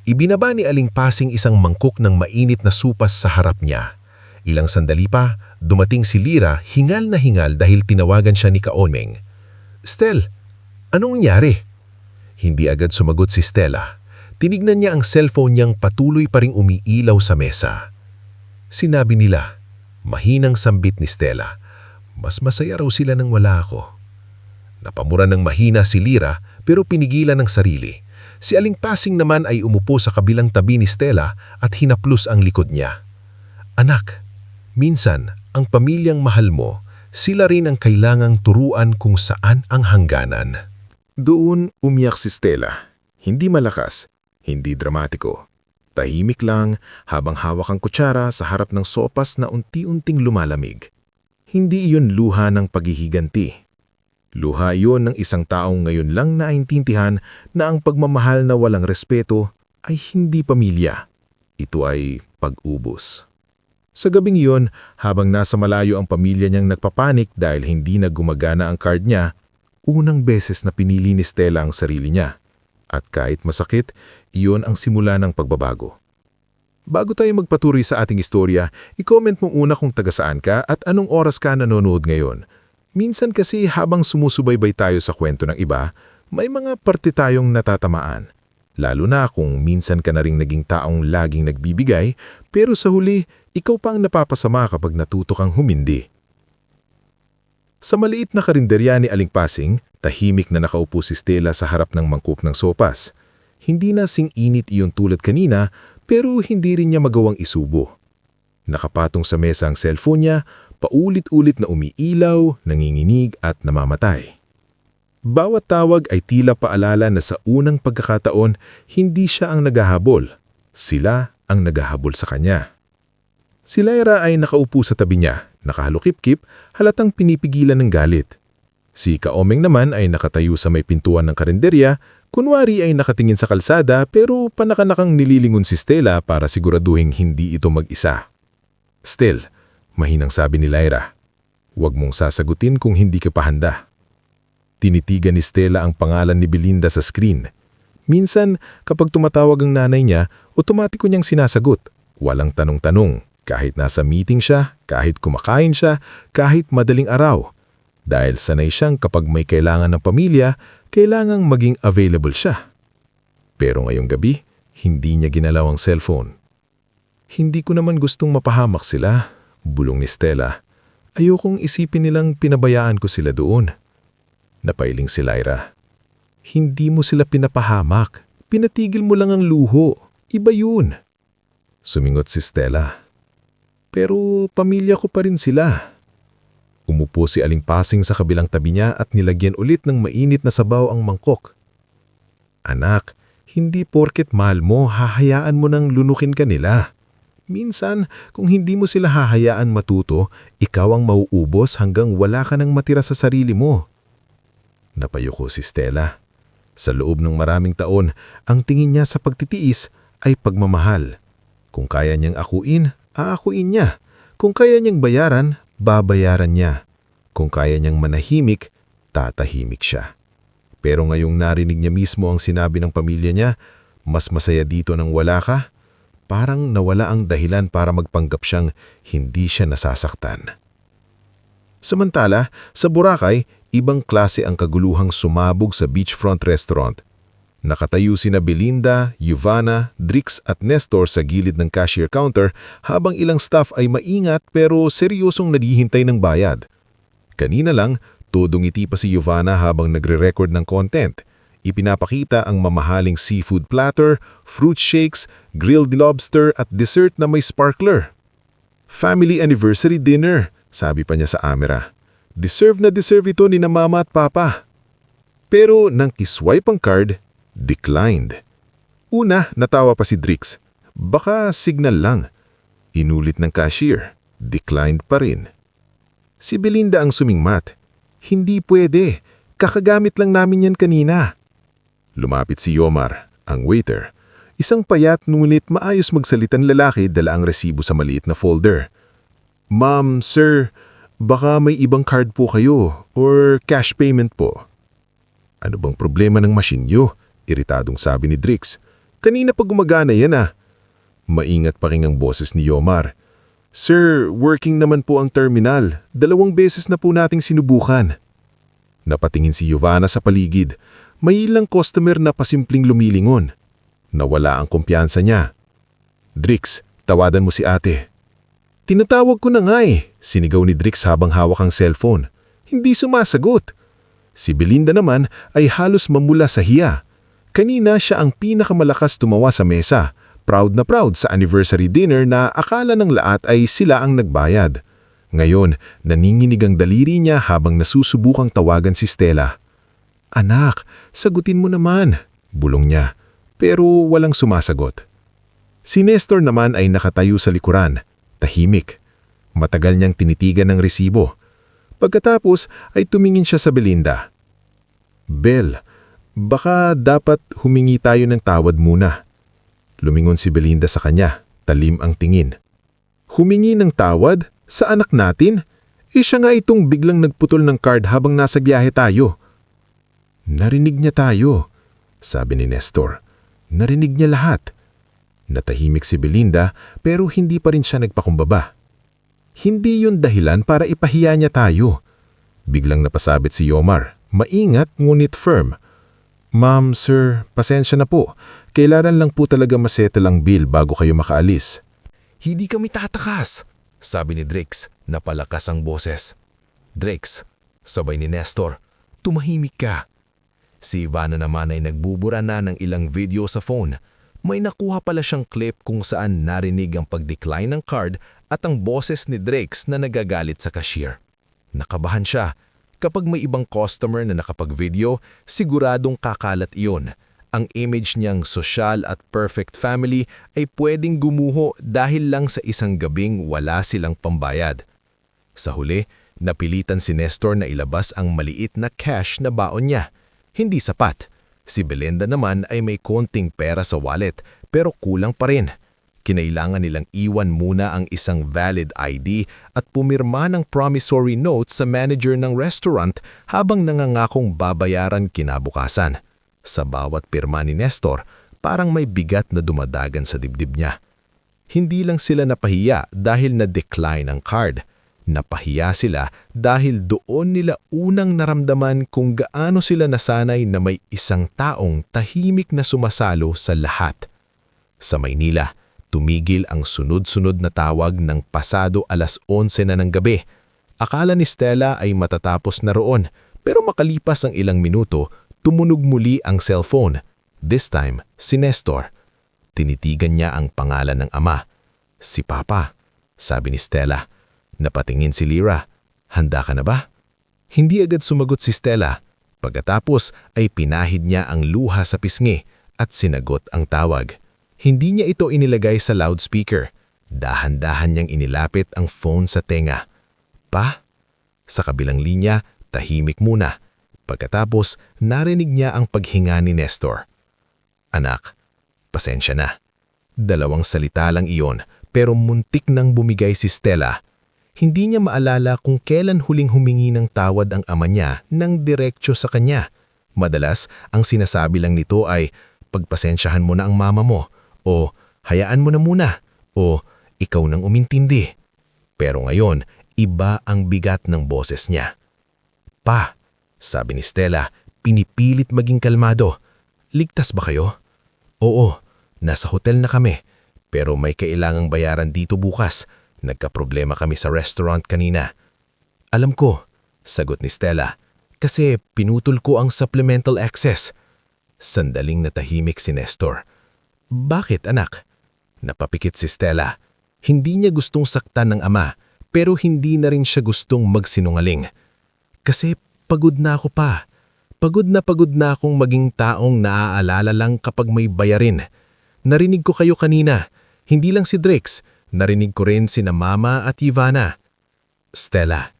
Ibinaba ni Aling Pasing isang mangkok ng mainit na supas sa harap niya. Ilang sandali pa, dumating si Lira, hingal na hingal dahil tinawagan siya ni Kaomeng. Stel, anong nangyari? Hindi agad sumagot si Stella. Tinignan niya ang cellphone niyang patuloy pa ring umiilaw sa mesa. Sinabi nila, mahinang sambit ni Stella, mas masaya raw sila nang wala ako. Napamura ng mahina si Lira pero pinigilan ng sarili. Si Aling Pasing naman ay umupo sa kabilang tabi ni Stella at hinaplos ang likod niya. Anak, minsan ang pamilyang mahal mo, sila rin ang kailangang turuan kung saan ang hangganan. Doon umiyak si Stella. Hindi malakas, hindi dramatiko. Tahimik lang habang hawak ang kutsara sa harap ng sopas na unti-unting lumalamig. Hindi iyon luha ng paghihiganti. Luha iyon ng isang taong ngayon lang naintindihan na ang pagmamahal na walang respeto ay hindi pamilya. Ito ay pag-ubos. Sa gabing iyon, habang nasa malayo ang pamilya niyang nagpapanik dahil hindi na gumagana ang card niya, unang beses na pinili ni Stella ang sarili niya. At kahit masakit, iyon ang simula ng pagbabago. Bago tayo magpatuloy sa ating istorya, i-comment mo una kung taga saan ka at anong oras ka nanonood ngayon. Minsan kasi habang sumusubaybay tayo sa kwento ng iba, may mga parte tayong natatamaan. Lalo na kung minsan ka na ring naging taong laging nagbibigay, pero sa huli, ikaw pa ang napapasama kapag natuto kang humindi. Sa maliit na karinderya ni Aling Pasing, tahimik na nakaupo si Stella sa harap ng mangkok ng sopas. Hindi na sing-init iyon tulad kanina, pero hindi rin niya magawang isubo. Nakapatong sa mesa ang cellphone niya, paulit-ulit na umiilaw, nanginginig at namamatay. Bawat tawag ay tila paalala na sa unang pagkakataon, hindi siya ang naghahabol. Sila ang naghahabol sa kanya. Si Lyra ay nakaupo sa tabi niya, nakahalukip-kip, halatang pinipigilan ng galit. Si Kaomeng naman ay nakatayo sa may pintuan ng karinderya, kunwari ay nakatingin sa kalsada pero panakanakang nililingon si Stella para siguraduhin hindi ito mag-isa. Still, mahinang sabi ni Lyra, "Huwag mong sasagutin kung hindi ka pa handa." Tinitigan ni Stella ang pangalan ni Belinda sa screen. Minsan, kapag tumatawag ang nanay niya, otomatiko niyang sinasagot. Walang tanong-tanong, kahit nasa meeting siya, kahit kumakain siya, kahit madaling araw. Dahil sanay siyang kapag may kailangan ng pamilya, kailangang maging available siya. Pero ngayong gabi, hindi niya ginalaw ang cellphone. "Hindi ko naman gustong mapahamak sila," bulong ni Stella. "Ayokong isipin nilang pinabayaan ko sila doon." Napailing si Lyra. "Hindi mo sila pinapahamak. Pinatigil mo lang ang luho. Iba yun." Sumingot si Stella. "Pero pamilya ko pa rin sila." Umupo si Aling Pasing sa kabilang tabi niya at nilagyan ulit ng mainit na sabaw ang mangkok. "Anak, hindi porket mahal mo, hahayaan mo nang lunukin ka nila. Minsan, kung hindi mo sila hahayaan matuto, ikaw ang mauubos hanggang wala ka nang matira sa sarili mo." Napayuko si Stella. Sa loob ng maraming taon, ang tingin niya sa pagtitiis ay pagmamahal. Kung kaya niyang akuin, aakuin niya. Kung kaya niyang bayaran, babayaran niya. Kung kaya niyang manahimik, tatahimik siya. Pero ngayong narinig niya mismo ang sinabi ng pamilya niya, "Mas masaya dito nang wala ka," parang nawala ang dahilan para magpanggap siyang hindi siya nasasaktan. Samantala, sa Boracay, ibang klase ang kaguluhang sumabog sa beachfront restaurant. Nakatayo sina Belinda, Giovanna, Drix at Nestor sa gilid ng cashier counter habang ilang staff ay maingat pero seryosong naghihintay ng bayad. Kanina lang, todong ngiti pa si Giovanna habang nagre-record ng content. Ipinapakita ang mamahaling seafood platter, fruit shakes, grilled lobster at dessert na may sparkler. "Family anniversary dinner," sabi pa niya sa camera. "Deserve na deserve ito ni na mama at papa." Pero nang iswipe ang card, declined. Una, natawa pa si Drix. Baka signal lang. Inulit ng cashier. Declined pa rin. Si Belinda ang sumingmat. "Hindi pwede. Kakagamit lang namin yan kanina." Lumapit si Yomar, ang waiter. Isang payat ngunit maayos magsalitang lalaki dala ang resibo sa maliit na folder. "Ma'am, sir, baka may ibang card po kayo or cash payment po." "Ano bang problema ng machine niyo?" Iritadong sabi ni Drix. "Kanina pa gumagana yan ah." Maingat pa ring ang boses ni Yomar. "Sir, working naman po ang terminal. 2 beses na po nating sinubukan." Napatingin si Giovanna sa paligid. May ilang customer na pasimpleng lumilingon. Nawala ang kumpiyansa niya. "Drix, tawadan mo si ate." "Tinatawag ko na nga eh," sinigaw ni Drix habang hawak ang cellphone. Hindi sumasagot. Si Belinda naman ay halos mamula sa hiya. Kanina siya ang pinakamalakas tumawa sa mesa, proud na proud sa anniversary dinner na akala ng lahat ay sila ang nagbayad. Ngayon, naninginig ang daliri niya habang nasusubukang tawagan si Stella. "Anak, sagutin mo naman," bulong niya, pero walang sumasagot. Si Nestor naman ay nakatayo sa likuran, tahimik. Matagal niyang tinitigan ng resibo. Pagkatapos ay tumingin siya sa Belinda. "Bel, baka dapat humingi tayo ng tawad muna." Lumingon si Belinda sa kanya, talim ang tingin. "Humingi ng tawad? Sa anak natin? Siya nga itong biglang nagputol ng card habang nasa biyahe tayo." "Narinig niya tayo," sabi ni Nestor. "Narinig niya lahat." Natahimik si Belinda pero hindi pa rin siya nagpakumbaba. Hindi yun dahilan para ipahiya niya tayo. Biglang napasabit si Yomar, maingat ngunit firm. "Ma'am, sir, pasensya na po. Kailangan lang po talaga masettle ang bill bago kayo makaalis." "Hindi kami tatakas," sabi ni Drix, napalakas ang boses. "Drix, Sabay ni Nestor, tumahimik ka. Si Ivana naman ay nagbubura na ng ilang video sa phone. May nakuha pala siyang clip kung saan narinig ang pag-decline ng card at ang boses ni Drakes na nagagalit sa cashier. Nakabahan siya. Kapag may ibang customer na nakapag-video, siguradong kakalat iyon. Ang image niyang sosyal at perfect family ay pwedeng gumuho dahil lang sa isang gabing wala silang pambayad. Sa huli, napilitan si Nestor na ilabas ang maliit na cash na baon niya. Hindi sapat. Si Belinda naman ay may konting pera sa wallet pero kulang pa rin. Kinailangan nilang iwan muna ang isang valid ID at pumirma ng promissory note sa manager ng restaurant habang nangangakong babayaran kinabukasan. Sa bawat pirma ni Nestor, parang may bigat na dumadagan sa dibdib niya. Hindi lang sila napahiya dahil na-decline ang card. Napahiya sila dahil doon nila unang naramdaman kung gaano sila nasanay na may isang taong tahimik na sumasalo sa lahat. Sa Maynila, tumigil ang sunod-sunod na tawag ng pasado 11:00 na ng gabi. Akala ni Stella ay matatapos na roon, pero makalipas ang ilang minuto, tumunog muli ang cellphone. This time, si Nestor. Tinitigan niya ang pangalan ng ama. Si Papa, sabi ni Stella. Napatingin si Lyra. Handa ka na ba? Hindi agad sumagot si Stella. Pagkatapos ay pinahid niya ang luha sa pisngi at sinagot ang tawag. Hindi niya ito inilagay sa loudspeaker. Dahan-dahan niyang inilapit ang phone sa tenga. Pa? Sa kabilang linya, tahimik muna. Pagkatapos, narinig niya ang paghinga ni Nestor. Anak, pasensya na. 2 salita lang iyon, pero muntik nang bumigay si Stella. Hindi niya maalala kung kailan huling humingi ng tawad ang ama niya nang diretsyo sa kanya. Madalas, ang sinasabi lang nito ay, pagpasensyahan mo na ang mama mo, o hayaan mo na muna, o ikaw nang umintindi. Pero ngayon, iba ang bigat ng boses niya. Pa, sabi ni Stella, pinipilit maging kalmado. Ligtas ba kayo? Oo, nasa hotel na kami, pero may kailangang bayaran dito bukas. Nagkaproblema kami sa restaurant kanina. Alam ko, sagot ni Stella, kasi pinutol ko ang supplemental access. Sandaling natahimik si Nestor. Bakit anak? Napapikit si Stella. Hindi niya gustong saktan ng ama, pero hindi na rin siya gustong magsinungaling. Kasi pagod na ako pa. Pagod na akong maging taong naaalala lang kapag may bayarin. Narinig ko kayo kanina, hindi lang si Drakes. Narinig ko rin sina Mama at Ivana. Stella,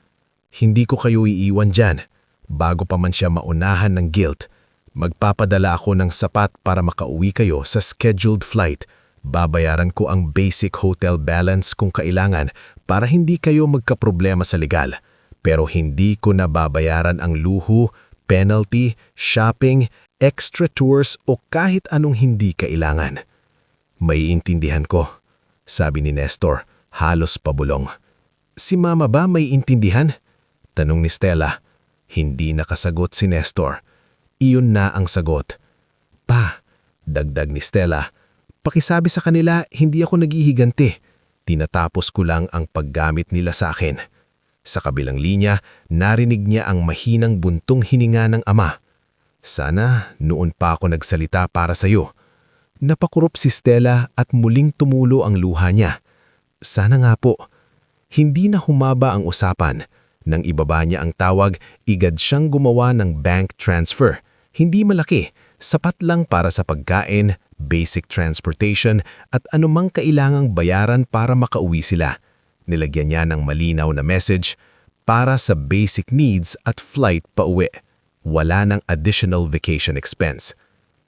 hindi ko kayo iiwan dyan. Bago pa man siya maunahan ng guilt, magpapadala ako ng sapat para makauwi kayo sa scheduled flight. Babayaran ko ang basic hotel balance kung kailangan para hindi kayo magkaproblema sa legal. Pero hindi ko na babayaran ang luho, penalty, shopping, extra tours o kahit anong hindi kailangan. Maiintindihan ko. Sabi ni Nestor, halos pabulong. Si Mama ba may intindihan? Tanong ni Stella. Hindi nakasagot si Nestor. Iyon na ang sagot. Pa, dagdag ni Stella, pakisabi sa kanila hindi ako naghihiganti. Tinatapos ko lang ang paggamit nila sa akin. Sa kabilang linya, narinig niya ang mahinang buntong hininga ng ama. Sana noon pa ako nagsalita para sa iyo. Napakurop si Stella at muling tumulo ang luha niya. Sana nga po. Hindi na humaba ang usapan. Nang ibaba niya ang tawag, igad siyang gumawa ng bank transfer. Hindi malaki, sapat lang para sa pagkain, basic transportation at anumang kailangang bayaran para makauwi sila. Nilagyan niya ng malinaw na message, para sa basic needs at flight pauwi. Wala ng additional vacation expense.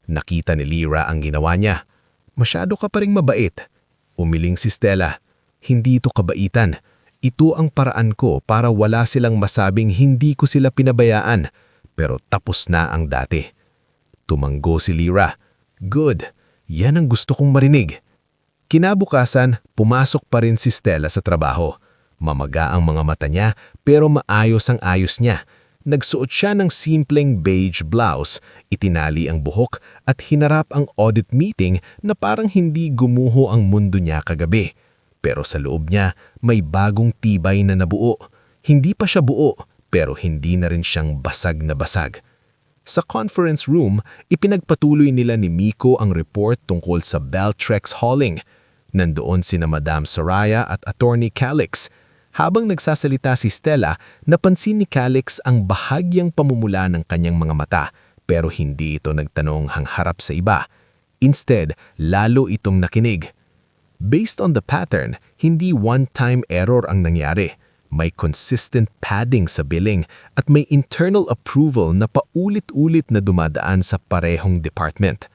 Nakita ni Lyra ang ginawa niya. Masyado ka pa ring mabait. Umiling si Stella. Hindi ito kabaitan. Ito ang paraan ko para wala silang masabing hindi ko sila pinabayaan. Pero tapos na ang dati. Tumanggo si Lyra. Good. Yan ang gusto kong marinig. Kinabukasan, pumasok pa rin si Stella sa trabaho. Mamaga ang mga mata niya pero maayos ang ayos niya. Nagsuot siya ng simpleng beige blouse, itinali ang buhok at hinarap ang audit meeting na parang hindi gumuho ang mundo niya kagabi. Pero sa loob niya, may bagong tibay na nabuo. Hindi pa siya buo, pero hindi na rin siyang basag na basag. Sa conference room, ipinagpatuloy nila ni Miko ang report tungkol sa Beltrex hauling. Nandoon sina Madam Soraya at Attorney Calix. Habang nagsasalita si Stella, napansin ni Calix ang bahagyang pamumula ng kanyang mga mata pero hindi ito nagtanong hangharap sa iba. Instead, lalo itong nakinig. Based on the pattern, hindi one-time error ang nangyari. May consistent padding sa billing at may internal approval na paulit-ulit na dumadaan sa parehong department.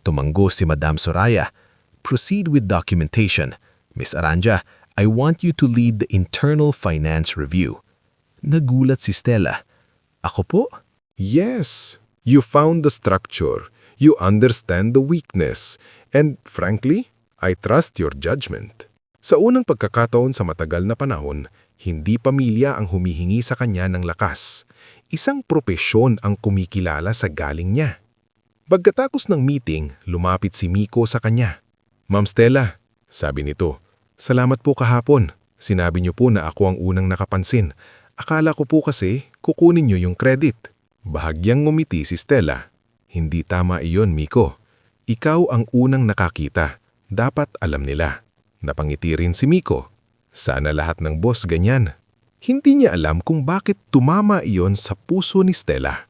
Tumanggo si Madam Soraya. Proceed with documentation. Miss Aranja, I want you to lead the internal finance review. Nagulat si Stella. Ako po? Yes, you found the structure. You understand the weakness. And frankly, I trust your judgment. Sa unang pagkakataon sa matagal na panahon, hindi pamilya ang humihingi sa kanya ng lakas. Isang propesyon ang kumikilala sa galing niya. Pagkatapos ng meeting, lumapit si Miko sa kanya. Ma'am Stella, sabi nito, salamat po kahapon. Sinabi niyo po na ako ang unang nakapansin. Akala ko po kasi kukunin niyo yung credit. Bahagyang ngumiti si Stella. Hindi tama iyon, Miko. Ikaw ang unang nakakita. Dapat alam nila. Napangiti rin si Miko. Sana lahat ng boss ganyan. Hindi niya alam kung bakit tumama iyon sa puso ni Stella.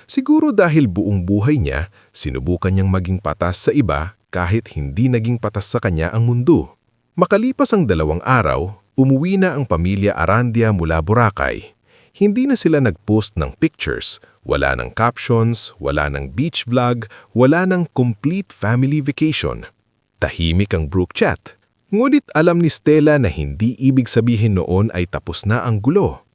Siguro dahil buong buhay niya, sinubukan niyang maging patas sa iba kahit hindi naging patas sa kanya ang mundo. Makalipas ang 2 araw, umuwi na ang pamilya Arandia mula Boracay. Hindi na sila nag-post ng pictures, wala ng captions, wala ng beach vlog, wala ng complete family vacation. Tahimik ang group chat. Ngunit alam ni Stella na hindi ibig sabihin noon ay tapos na ang gulo.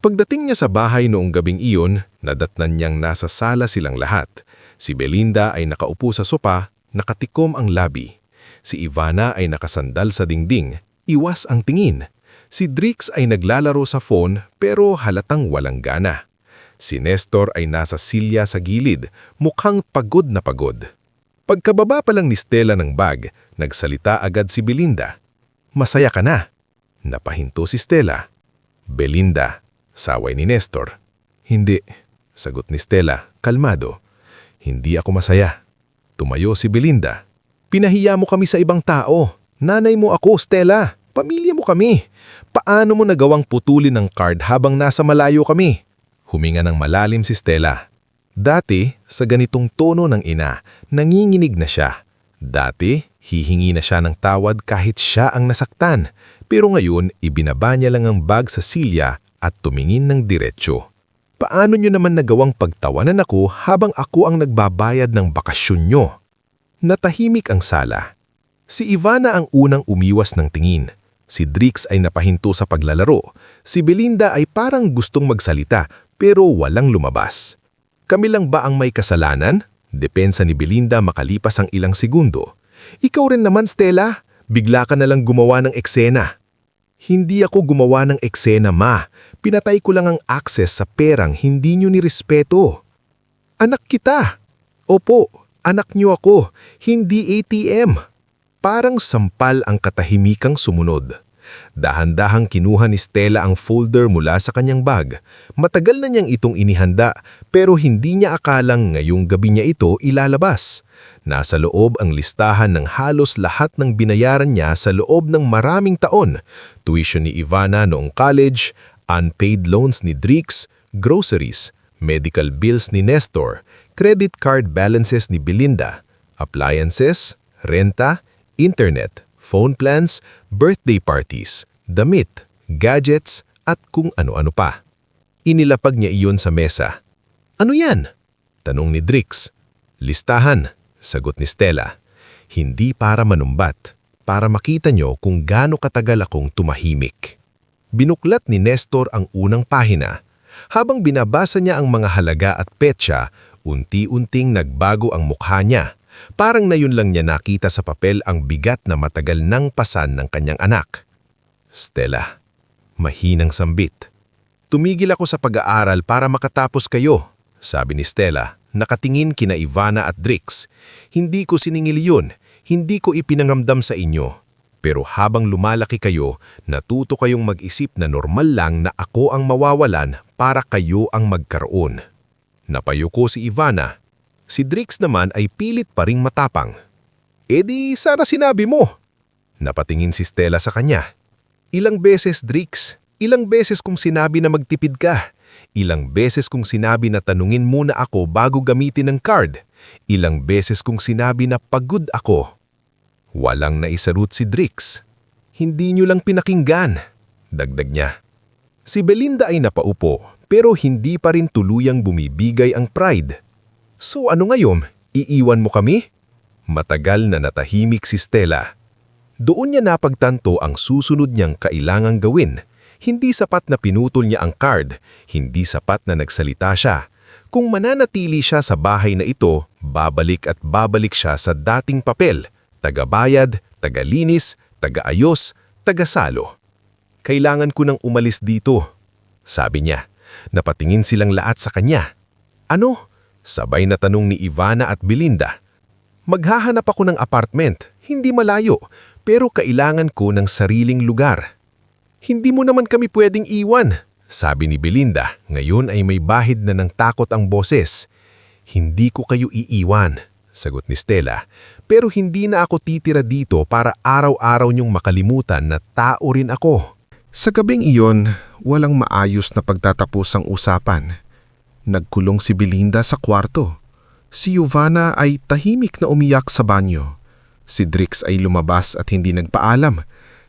Pagdating niya sa bahay noong gabing iyon, nadatnan niyang nasa sala silang lahat. Si Belinda ay nakaupo sa sopa, nakatikom ang labi. Si Ivana ay nakasandal sa dingding, iwas ang tingin. Si Drix ay naglalaro sa phone pero halatang walang gana. Si Nestor ay nasa silya sa gilid, mukhang pagod na pagod. Pagkababa pa lang ni Stella ng bag, nagsalita agad si Belinda. Masaya ka na? Napahinto si Stella. Belinda, saway ni Nestor. Hindi, sagot ni Stella, kalmado. Hindi ako masaya. Tumayo si Belinda. Pinahiya mo kami sa ibang tao. Nanay mo ako, Stella. Pamilya mo kami. Paano mo nagawang putulin ng card habang nasa malayo kami? Huminga ng malalim si Stella. Dati, sa ganitong tono ng ina, nanginginig na siya. Dati, hihingi na siya ng tawad kahit siya ang nasaktan. Pero ngayon, ibinaba niya lang ang bag sa silya at tumingin ng diretsyo. Paano niyo naman nagawang pagtawanan ako habang ako ang nagbabayad ng bakasyon niyo? Natahimik ang sala. Si Ivana ang unang umiwas ng tingin. Si Drix ay napahinto sa paglalaro. Si Belinda ay parang gustong magsalita pero walang lumabas. Kami lang ba ang may kasalanan? Depensa ni Belinda makalipas ang ilang segundo. Ikaw rin naman, Stella. Bigla ka na lang gumawa ng eksena. Hindi ako gumawa ng eksena, ma. Pinatay ko lang ang access sa perang hindi nyo nirespeto. Anak kita. Opo, anak nyo ako. Hindi ATM. Parang sampal ang katahimikang sumunod. Dahan-dahang kinuha ni Stella ang folder mula sa kanyang bag. Matagal na niyang itong inihanda pero hindi niya akalang ngayong gabi niya ito ilalabas. Nasa loob ang listahan ng halos lahat ng binayaran niya sa loob ng maraming taon. Tuition ni Ivana noong college, unpaid loans ni Drix, groceries, medical bills ni Nestor, credit card balances ni Belinda, appliances, renta, internet, phone plans, birthday parties, damit, gadgets, at kung ano-ano pa. Inilapag niya iyon sa mesa. Ano yan? Tanong ni Drix. Listahan, sagot ni Stella. Hindi para manumbat, para makita niyo kung gaano katagal akong tumahimik. Binuklat ni Nestor ang unang pahina. Habang binabasa niya ang mga halaga at petsa, unti-unting nagbago ang mukha niya. Parang na yun lang niya nakita sa papel ang bigat na matagal nang pasan ng kanyang anak. Stella, mahinang sambit. Tumigil ako sa pag-aaral para makatapos kayo, sabi ni Stella, nakatingin kina Ivana at Drix. Hindi ko siningil yun, hindi ko ipinangamdam sa inyo. Pero habang lumalaki kayo, natuto kayong mag-isip na normal lang na ako ang mawawalan para kayo ang magkaroon. Napayuko si Ivana. Si Drix naman ay pilit pa ring matapang. "E di sana sinabi mo." Napatingin si Stella sa kanya. "Ilang beses, Drix? Ilang beses kong sinabi na magtipid ka? Ilang beses kong sinabi na tanungin muna ako bago gamitin ng card? Ilang beses kong sinabi na pagod ako?" Walang naisagot si Drix. "Hindi nyo lang pinakinggan," dagdag niya. Si Belinda ay napaupo pero hindi pa rin tuluyang bumibigay ang pride. "So ano ngayon? Iiwan mo kami?" Matagal na natahimik si Stella. Doon niya napagtanto ang susunod niyang kailangang gawin. Hindi sapat na pinutol niya ang card, hindi sapat na nagsalita siya. Kung mananatili siya sa bahay na ito, babalik at babalik siya sa dating papel. Tagabayad, tagalinis, tagaayos, tagasalo. "Kailangan ko nang umalis dito," sabi niya. Napatingin silang lahat sa kanya. "Ano?" sabay na tanong ni Ivana at Belinda. "Maghahanap ako ng apartment, hindi malayo, pero kailangan ko ng sariling lugar." "Hindi mo naman kami pwedeng iwan," sabi ni Belinda. Ngayon ay may bahid na ng takot ang boses. "Hindi ko kayo iiwan," sagot ni Stella. "Pero hindi na ako titira dito para araw-araw niyong makalimutan na tao rin ako." Sa gabing iyon, walang maayos na pagtatapos ang usapan. Nagkulong si Belinda sa kwarto. Si Ivana ay tahimik na umiyak sa banyo. Si Drix ay lumabas at hindi nagpaalam.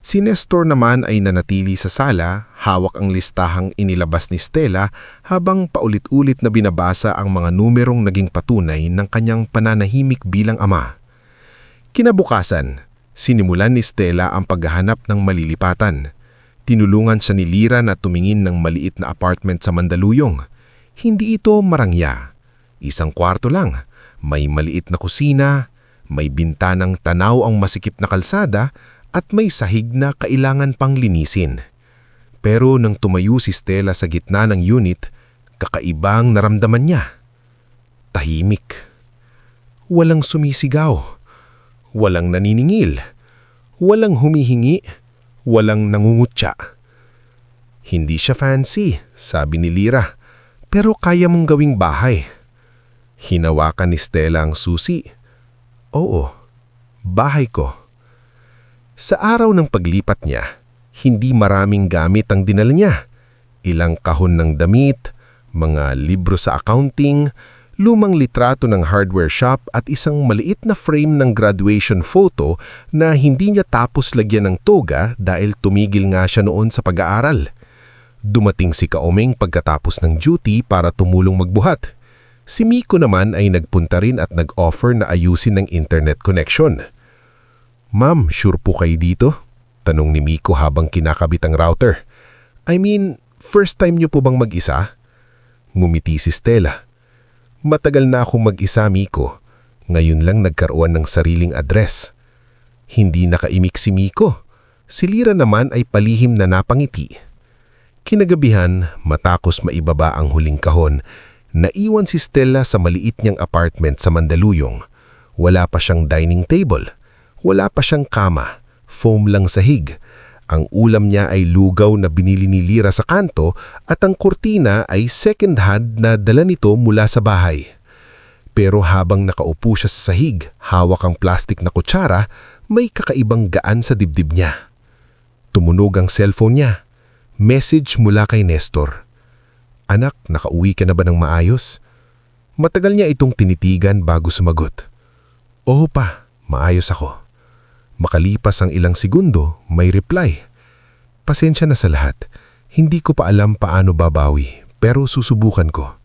Si Nestor naman ay nanatili sa sala, hawak ang listahang inilabas ni Stella habang paulit-ulit na binabasa ang mga numerong naging patunay ng kanyang pananahimik bilang ama. Kinabukasan, sinimulan ni Stella ang paghahanap ng malilipatan. Tinulungan siya ni Lira na tumingin ng maliit na apartment sa Mandaluyong. Hindi ito marangya. Isang kwarto lang, may maliit na kusina, may bintanang tanaw ang masikip na kalsada at may sahig na kailangan pang linisin. Pero nang tumayo si Stella sa gitna ng unit, kakaibang naramdaman niya. Tahimik. Walang sumisigaw. Walang naniningil. Walang humihingi. Walang nangungutya. "Hindi siya fancy," sabi ni Lira, "pero kaya mong gawing bahay." Hinawakan ni Stella ang susi. "Oo, bahay ko." Sa araw ng paglipat niya, hindi maraming gamit ang dinala niya. Ilang kahon ng damit, mga libro sa accounting, lumang litrato ng hardware shop at isang maliit na frame ng graduation photo na hindi niya tapos lagyan ng toga dahil tumigil nga siya noon sa pag-aaral. Dumating si Kaomeng pagkatapos ng duty para tumulong magbuhat. Si Miko naman ay nagpunta rin at nag-offer na ayusin ng internet connection. "Ma'am, sure po kayo dito?" tanong ni Miko habang kinakabit ang router. "I mean, first time niyo po bang mag-isa?" Ngumiti si Stella. "Matagal na akong mag-isa, Miko. Ngayon lang nagkaroon ng sariling address." Hindi nakaimik si Miko. Si Lira naman ay palihim na napangiti. Kinagabihan, matapos maibaba ang huling kahon, naiwan si Stella sa maliit niyang apartment sa Mandaluyong. Wala pa siyang dining table. Wala pa siyang kama. Foam lang sahig. Ang ulam niya ay lugaw na binili ni Lira sa kanto at ang kurtina ay second hand na dala nito mula sa bahay. Pero habang nakaupo siya sa sahig, hawak ang plastik na kutsara, may kakaibang gaan sa dibdib niya. Tumunog ang cellphone niya. Message mula kay Nestor. "Anak, nakauwi ka na ba ng maayos?" Matagal niya itong tinitigan bago sumagot. "Oo pa, maayos ako." Makalipas ang ilang segundo, may reply. "Pasensya na sa lahat. Hindi ko pa alam paano babawi, pero susubukan ko."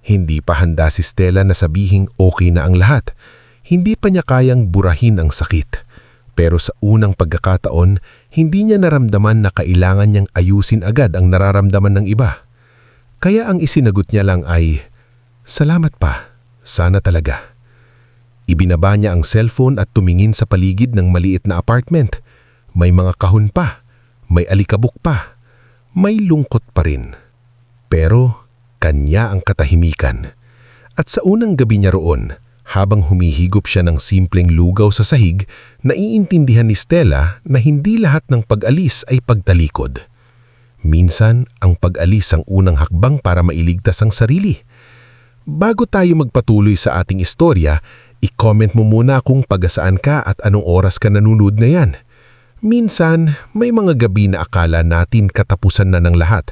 Hindi pa handa si Stella na sabihing okay na ang lahat. Hindi pa niya kayang burahin ang sakit. Pero sa unang pagkakataon, hindi niya naramdaman na kailangan niyang ayusin agad ang nararamdaman ng iba. Kaya ang isinagot niya lang ay, "Salamat pa. Sana talaga." Ibinaba niya ang cellphone at tumingin sa paligid ng maliit na apartment. May mga kahon pa, may alikabok pa, may lungkot pa rin. Pero kanya ang katahimikan. At sa unang gabi niya roon, Habang humihigop siya ng simpleng lugaw sa sahig, naiintindihan ni Stella na hindi lahat ng pag-alis ay pagtalikod. Minsan, ang pag-alis ang unang hakbang para mailigtas ang sarili. Bago tayo magpatuloy sa ating istorya, i-comment mo muna kung pagasaan ka at anong oras ka nanonood na yan. Minsan, may mga gabi na akala natin katapusan na ng lahat,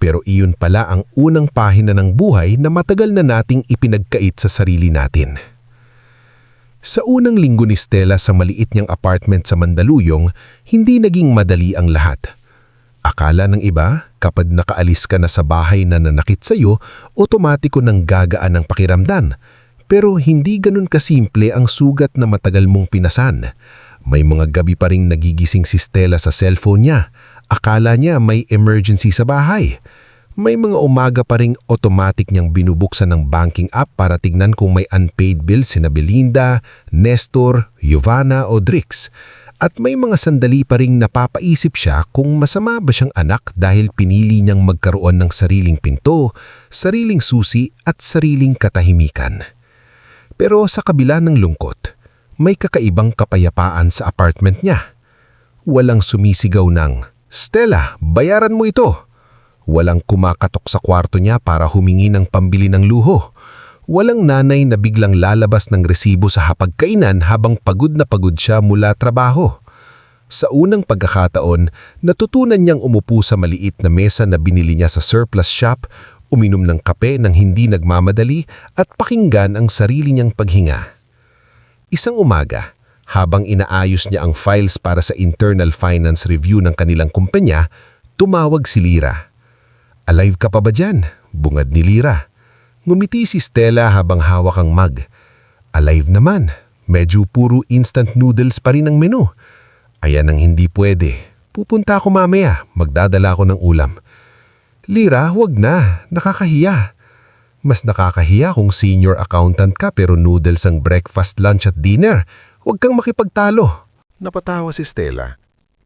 pero iyon pala ang unang pahina ng buhay na matagal na nating ipinagkait sa sarili natin. Sa unang linggo ni Stella sa maliit niyang apartment sa Mandaluyong, hindi naging madali ang lahat. Akala ng iba, kapag nakaalis ka na sa bahay na nanakit sa'yo, otomatiko nang gagaan ang pakiramdam. Pero hindi ganun kasimple ang sugat na matagal mong pinasan. May mga gabi pa ring nagigising si Stella sa cellphone niya. Akala niya may emergency sa bahay. May mga umaga pa ring automatic niyang binubuksan ng banking app para tignan kung may unpaid bill sina Belinda, Nestor, Giovanna o Drix. At may mga sandali pa ring napapaisip siya kung masama ba siyang anak dahil pinili niyang magkaroon ng sariling pinto, sariling susi at sariling katahimikan. Pero sa kabila ng lungkot, may kakaibang kapayapaan sa apartment niya. Walang sumisigaw ng, "Stella, bayaran mo ito!" Walang kumakatok sa kwarto niya para humingi ng pambili ng luho. Walang nanay na biglang lalabas ng resibo sa hapagkainan habang pagod na pagod siya mula trabaho. Sa unang pagkakataon, natutunan niyang umupo sa maliit na mesa na binili niya sa surplus shop, uminom ng kape nang hindi nagmamadali at pakinggan ang sarili niyang paghinga. Isang umaga, habang inaayos niya ang files para sa internal finance review ng kanilang kumpanya, tumawag si Lira. "Alive ka pa ba dyan?" bungad ni Lira. Ngumiti si Stella habang hawak ang mug. "Alive naman, medyo puro instant noodles pa rin ang menu." "Ayan ang hindi pwede. Pupunta ako mamaya, magdadala ako ng ulam." "Lira, wag na, nakakahiya." "Mas nakakahiya kung senior accountant ka pero noodles ang breakfast, lunch at dinner. Huwag kang makipagtalo." Napatawa si Stella.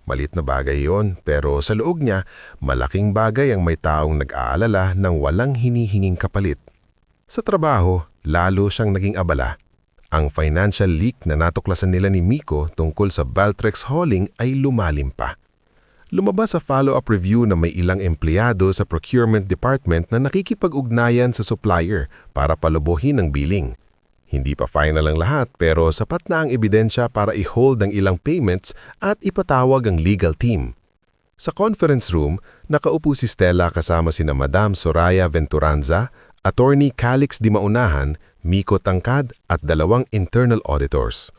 Malit na bagay yon, pero sa loob niya, malaking bagay ang may taong nag-aalala ng walang hinihinging kapalit. Sa trabaho, lalo siyang naging abala. Ang financial leak na natuklasan nila ni Miko tungkol sa Valtrex hauling ay lumalim pa. Lumabas sa follow-up review na may ilang empleyado sa procurement department na nakikipag-ugnayan sa supplier para palubuhin ang billing. Hindi pa final ang lahat pero sapat na ang ebidensya para i-hold ang ilang payments at ipatawag ang legal team. Sa conference room, nakaupo si Stella kasama sina Madam Soraya Venturanza, Attorney Calix Di Maunahan, Miko Tangkad at 2 internal auditors.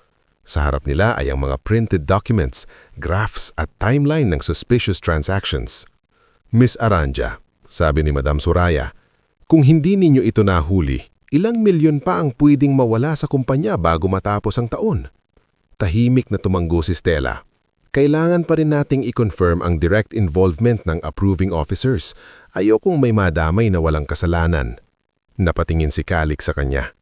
Sa harap nila ay ang mga printed documents, graphs at timeline ng suspicious transactions. "Miss Aranja," sabi ni Madam Soraya, "kung hindi ninyo ito nahuli, ilang milyon pa ang pwedeng mawala sa kumpanya bago matapos ang taon?" Tahimik na tumanggo si Stella. "Kailangan pa rin nating i-confirm ang direct involvement ng approving officers. Ayokong may madamay na walang kasalanan." Napatingin si Calix sa kanya.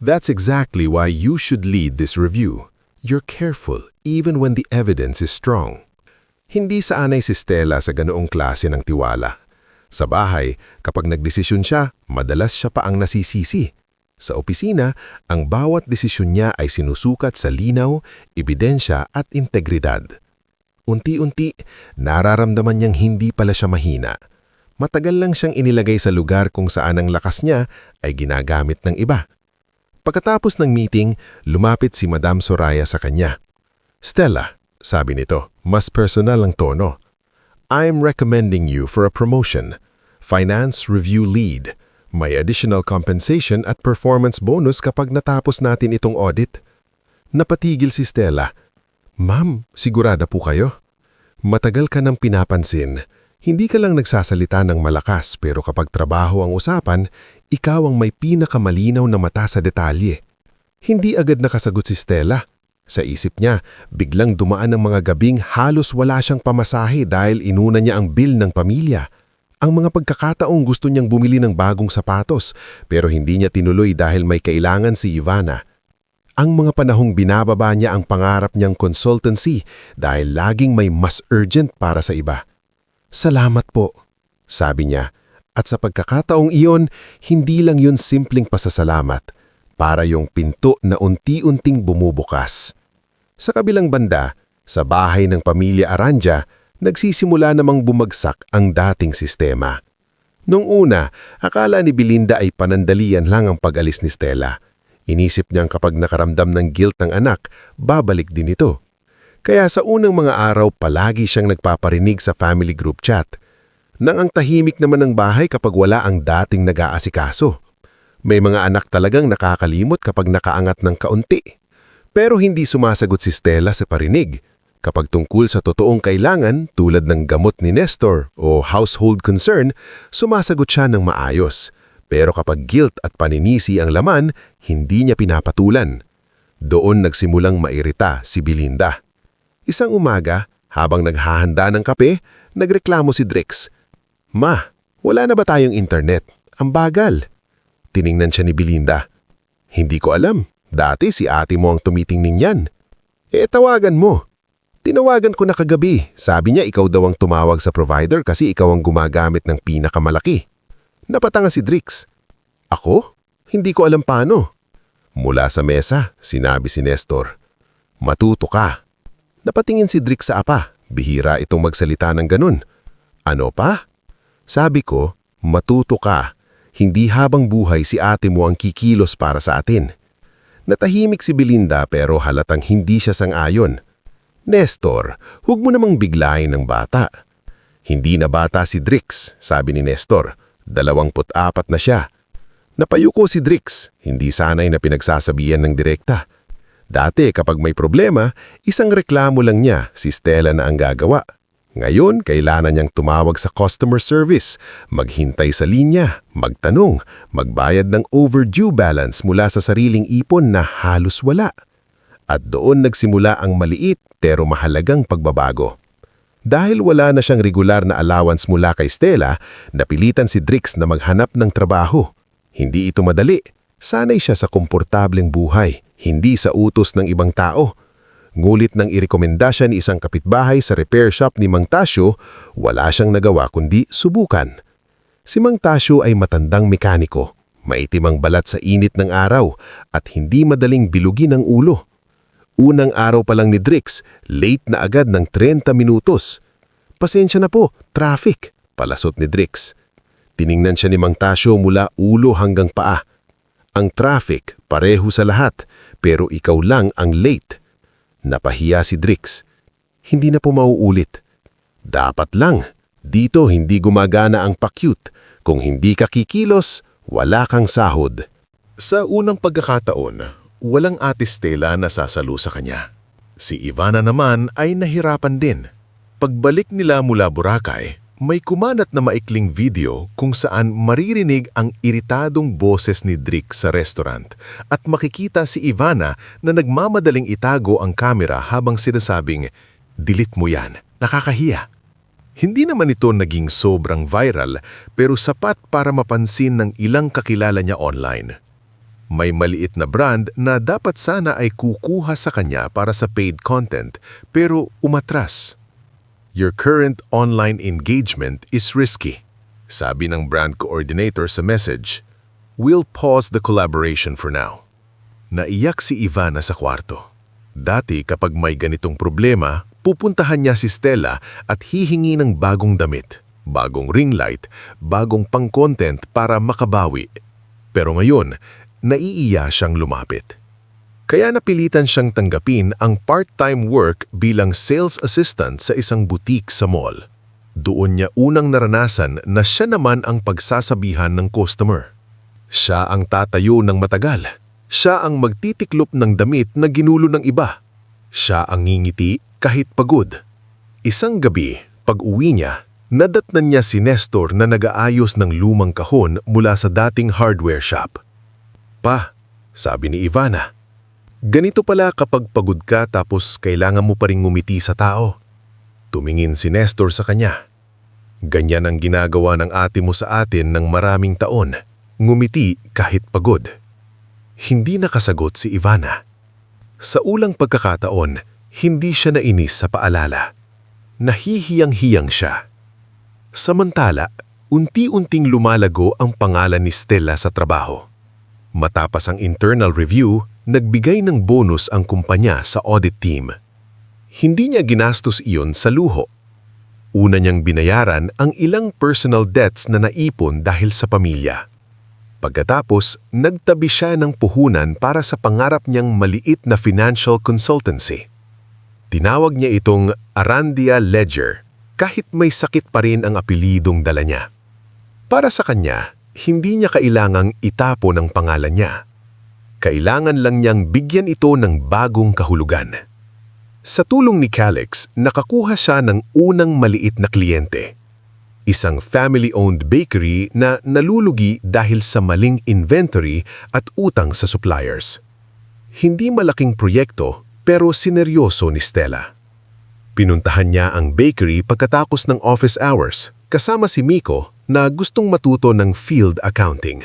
"That's exactly why you should lead this review. You're careful even when the evidence is strong." Hindi saanay si Stella sa ganoong klase ng tiwala. Sa bahay, kapag nagdesisyon siya, madalas siya pa ang nasisisi. Sa opisina, ang bawat desisyon niya ay sinusukat sa linaw, ebidensya at integridad. Unti-unti, nararamdaman niyang hindi pala siya mahina. Matagal lang siyang inilagay sa lugar kung saan ang lakas niya ay ginagamit ng iba. Pagkatapos ng meeting, lumapit si Madam Soraya sa kanya. "Stella," sabi nito, mas personal ang tono, "I'm recommending you for a promotion. Finance Review Lead. May additional compensation at performance bonus kapag natapos natin itong audit." Napatigil si Stella. "Ma'am, sigurada po kayo? Matagal ka nang pinapansin. Hindi ka lang nagsasalita ng malakas pero kapag trabaho ang usapan, ikaw ang may pinakamalinaw na mata sa detalye." Hindi agad nakasagot si Stella. Sa isip niya, biglang dumaan ang mga gabing halos wala siyang pamasahe dahil inuna niya ang bill ng pamilya. Ang mga pagkakataong gusto niyang bumili ng bagong sapatos pero hindi niya tinuloy dahil may kailangan si Ivana. Ang mga panahong binababa niya ang pangarap niyang consultancy dahil laging may mas urgent para sa iba. "Salamat po," sabi niya. At sa pagkakataong iyon, hindi lang yun simpleng pasasalamat. para yung pinto na unti-unting bumubukas. Sa kabilang banda, sa bahay ng pamilya Aranja, nagsisimula namang bumagsak ang dating sistema. Nung una, akala ni Belinda ay panandalian lang ang pag-alis ni Stella. Inisip niyang kapag nakaramdam ng guilt ng anak, babalik din ito. Kaya sa unang mga araw palagi siyang nagpaparinig sa family group chat. Nang ang tahimik naman ng bahay kapag wala ang dating nag-aasikaso. May mga anak talagang nakakalimot kapag nakaangat ng kaunti. Pero hindi sumasagot si Stella sa parinig. Kapag tungkol sa totoong kailangan tulad ng gamot ni Nestor o household concern, sumasagot siya ng maayos. Pero kapag guilt at paninisi ang laman, hindi niya pinapatulan. Doon nagsimulang mairita si Belinda. Isang umaga, habang naghahanda ng kape, nagreklamo si Drix. "Ma, wala na ba tayong internet? Ang bagal." Tiningnan siya ni Belinda. "Hindi ko alam. Dati si ate mo ang tumitingnin yan." Tawagan mo." "Tinawagan ko na kagabi. Sabi niya ikaw daw ang tumawag sa provider kasi ikaw ang gumagamit ng pinakamalaki." Napatanga si Drix. "Ako? Hindi ko alam paano." Mula sa mesa, sinabi si Nestor. "Matuto ka." Napatingin si Drix sa apa. Bihira itong magsalita ng ganun. "Ano pa?" Sabi ko, "Matuto ka. Hindi habang buhay si ate mo ang kikilos para sa atin." Natahimik si Belinda pero halatang hindi siya sang-ayon. "Nestor, huwag mo namang biglayin ng bata." "Hindi na bata si Drix," sabi ni Nestor. 24 na siya. Napayuko si Drix, hindi sanay na pinagsasabihan ng direkta. Dati kapag may problema, isang reklamo lang niya, si Stella na ang gagawa. Ngayon, kailangan niyang tumawag sa customer service, maghintay sa linya, magtanong, magbayad ng overdue balance mula sa sariling ipon na halos wala. At doon nagsimula ang maliit pero mahalagang pagbabago. Dahil wala na siyang regular na allowance mula kay Stella, napilitan si Drix na maghanap ng trabaho. Hindi ito madali. Sanay siya sa komportableng buhay, hindi sa utos ng ibang tao. Ngulit nang irekomenda siya ni isang kapitbahay sa repair shop ni Mang Tasyo, wala siyang nagawa kundi subukan. Si Mang Tasyo ay matandang mekaniko, maitim ang balat sa init ng araw at hindi madaling bilugin ang ulo. Unang araw pa lang ni Drix, late na agad ng 30 minutos. "Pasensya na po, traffic," palasot ni Drix. Tiningnan siya ni Mang Tasyo mula ulo hanggang paa. "Ang traffic, pareho sa lahat, pero ikaw lang ang late." Napahiya si Drix. "Hindi na po mauulit." "Dapat lang. Dito hindi gumagana ang pa-cute. Kung hindi ka kikilos, wala kang sahod." Sa unang pagkakataon, walang ate Stella na sasalo sa kanya. Si Ivana naman ay nahirapan din. Pagbalik nila mula Boracay, may kumanat na maikling video kung saan maririnig ang iritadong boses ni Drix sa restaurant at makikita si Ivana na nagmamadaling itago ang kamera habang sinasabing, "Delete mo yan, nakakahiya." Hindi naman ito naging sobrang viral pero sapat para mapansin ng ilang kakilala niya online. May maliit na brand na dapat sana ay kukuha sa kanya para sa paid content pero umatras. "Your current online engagement is risky," sabi ng brand coordinator sa message. "We'll pause the collaboration for now." Naiyak si Ivana sa kwarto. Dati kapag may ganitong problema, pupuntahan niya si Stella at hihingi ng bagong damit, bagong ring light, bagong pang-content para makabawi. Pero ngayon, naiiya siyang lumapit. Kaya napilitan siyang tanggapin ang part-time work bilang sales assistant sa isang boutique sa mall. Doon niya unang naranasan na siya naman ang pagsasabihan ng customer. Siya ang tatayo ng matagal. Siya ang magtitiklop ng damit na ginulo ng iba. Siya ang ngingiti kahit pagod. Isang gabi, pag-uwi niya, nadatnan niya si Nestor na nag-aayos ng lumang kahon mula sa dating hardware shop. "Pa," sabi ni Ivana, "ganito pala kapag pagod ka tapos kailangan mo pa ring ngumiti sa tao." Tumingin si Nestor sa kanya. "Ganyan ang ginagawa ng ate mo sa atin ng maraming taon, ngumiti kahit pagod." Hindi nakasagot si Ivana. Sa ulang pagkakataon, hindi siya nainis sa paalala. Nahihiyang-hiyang siya. Samantala, unti-unting lumalago ang pangalan ni Stella sa trabaho. Matapos ang internal review, nagbigay ng bonus ang kumpanya sa audit team. Hindi niya ginastos iyon sa luho. Una niyang binayaran ang ilang personal debts na naipon dahil sa pamilya. Pagkatapos, nagtabi siya ng puhunan para sa pangarap niyang maliit na financial consultancy. Tinawag niya itong Arandia Ledger, kahit may sakit pa rin ang apelidong dala niya. Para sa kanya, hindi niya kailangang itapon ang pangalan niya. Kailangan lang niyang bigyan ito ng bagong kahulugan. Sa tulong ni Calix, nakakuha siya ng unang maliit na kliyente. Isang family-owned bakery na nalulugi dahil sa maling inventory at utang sa suppliers. Hindi malaking proyekto pero sineryoso ni Stella. Pinuntahan niya ang bakery pagkatapos ng office hours kasama si Miko na gustong matuto ng field accounting.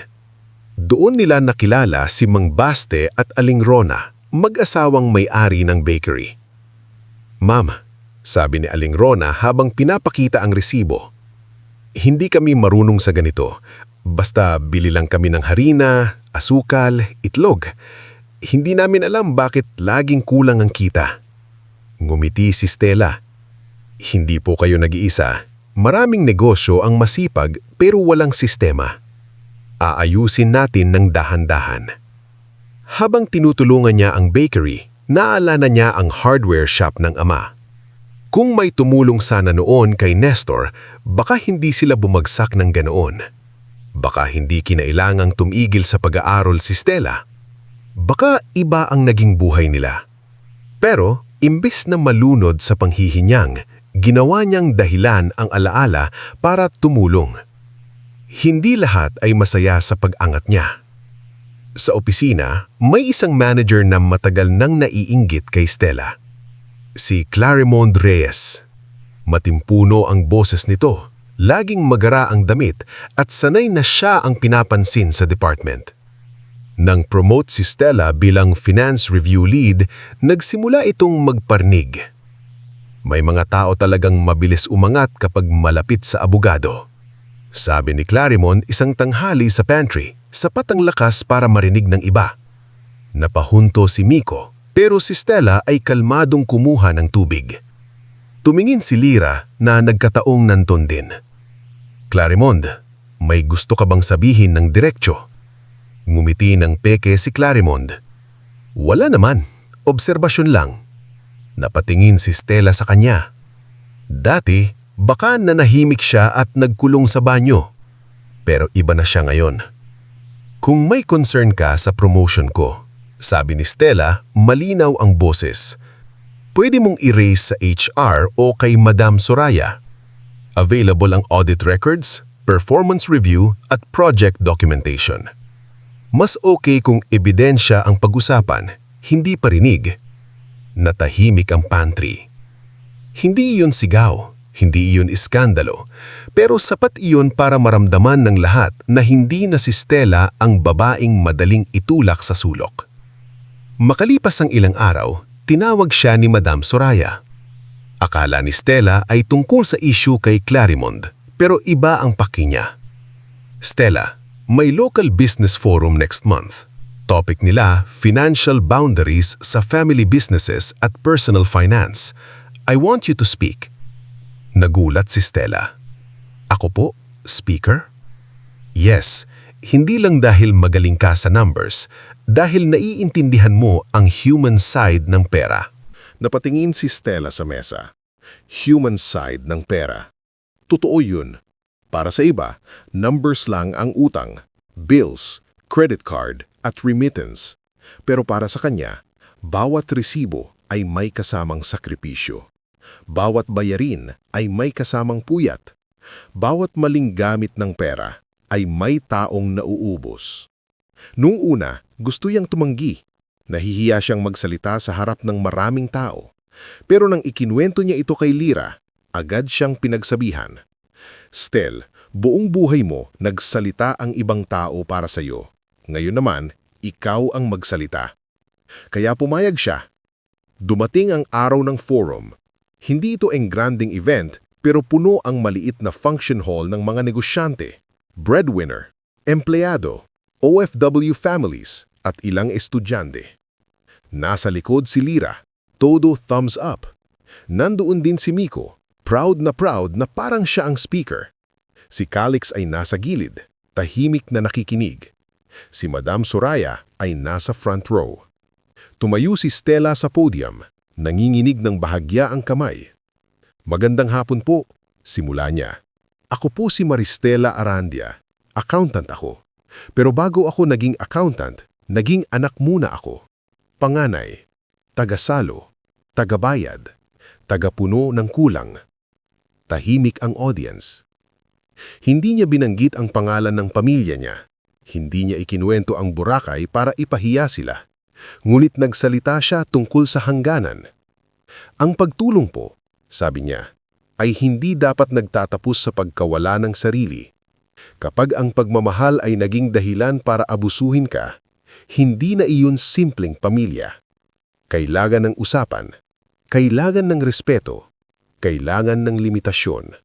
Doon nila nakilala si Mang Baste at Aling Rona, mag-asawang may-ari ng bakery. "Ma'am," sabi ni Aling Rona habang pinapakita ang resibo, "hindi kami marunong sa ganito. Basta bili lang kami ng harina, asukal, itlog. Hindi namin alam bakit laging kulang ang kita." Ngumiti si Stella. "Hindi po kayo nag-iisa. Maraming negosyo ang masipag pero walang sistema. Aayusin natin ng dahan-dahan." Habang tinutulungan niya ang bakery, naalala niya ang hardware shop ng ama. Kung may tumulong sana noon kay Nestor, baka hindi sila bumagsak ng ganoon. Baka hindi kinailangang tumigil sa pag-aaral si Stella. Baka iba ang naging buhay nila. Pero, imbes na malunod sa panghihinyang, ginawa niyang dahilan ang alaala para tumulong. Hindi lahat ay masaya sa pag-angat niya. Sa opisina, may isang manager na matagal nang naiinggit kay Stella. Si Clarimond Reyes. Matimpuno ang boses nito, laging magara ang damit at sanay na siya ang pinapansin sa department. Nang promote si Stella bilang finance review lead, nagsimula itong magparnig. May mga tao talagang mabilis umangat kapag malapit sa abogado. Sabi ni Clarimond isang tanghali sa pantry, sapat ang lakas para marinig ng iba. Napahunto si Miko, pero si Stella ay kalmadong kumuha ng tubig. Tumingin si Lyra na nagkataong nandun din. "Clarimond, may gusto ka bang sabihin ng diretsyo?" Ngumiti ng peke si Clarimond. "Wala naman, obserbasyon lang." Napatingin si Stella sa kanya. Dati, baka nanahimik siya at nagkulong sa banyo. Pero iba na siya ngayon. "Kung may concern ka sa promotion ko," sabi ni Stella, malinaw ang boses, "pwede mong i-raise sa HR o kay Madam Soraya. Available ang audit records, performance review at project documentation. Mas okay kung ebidensya ang pag-usapan, hindi parinig." Natahimik ang pantry. Hindi iyon sigaw, hindi iyon iskandalo, pero sapat iyon para maramdaman ng lahat na hindi na si Stella ang babaeng madaling itulak sa sulok. Makalipas ang ilang araw, tinawag siya ni Madam Soraya. Akala ni Stella ay tungkol sa issue kay Clarimond, pero iba ang paki niya. "Stella, may local business forum next month. Topic nila, financial boundaries sa family businesses at personal finance. I want you to speak." Nagulat si Stella. "Ako po? Speaker?" "Yes, hindi lang dahil magaling ka sa numbers, dahil naiintindihan mo ang human side ng pera." Napatingin si Stella sa mesa. Human side ng pera. Totoo yun. Para sa iba, numbers lang ang utang, bills, credit card, at remittance. Pero para sa kanya, bawat resibo ay may kasamang sakripisyo. Bawat bayarin ay may kasamang puyat. Bawat maling gamit ng pera ay may taong nauubos. Nung una, gusto niyang tumanggi. Nahihiya siyang magsalita sa harap ng maraming tao. Pero nang ikinuwento niya ito kay Lyra, agad siyang pinagsabihan. "Stel, buong buhay mo nagsalita ang ibang tao para sa iyo. Ngayon naman, ikaw ang magsalita." Kaya pumayag siya. Dumating ang araw ng forum. Hindi ito engranding event, pero puno ang maliit na function hall ng mga negosyante, breadwinner, empleyado, OFW families at ilang estudyante. Nasa likod si Lyra, todo thumbs up. Nandoon din si Miko, proud na parang siya ang speaker. Si Calix ay nasa gilid, tahimik na nakikinig. Si Madam Soraya ay nasa front row. Tumayo si Stella sa podium, nanginginig ng bahagya ang kamay. Magandang hapon po, simula niya. Ako po si Maristela Arandia, accountant ako. Pero bago ako naging accountant, naging anak muna ako. Panganay, taga-salo, taga-bayad, taga-puno ng kulang. Tahimik ang audience. Hindi niya binanggit ang pangalan ng pamilya niya. Hindi niya ikinuwento ang Boracay para ipahiya sila. Ngunit nagsalita siya tungkol sa hangganan. Ang pagtulong po, sabi niya, ay hindi dapat nagtatapos sa pagkawala ng sarili. Kapag ang pagmamahal ay naging dahilan para abusuhin ka, hindi na iyon simpleng pamilya. Kailangan ng usapan, kailangan ng respeto, kailangan ng limitasyon.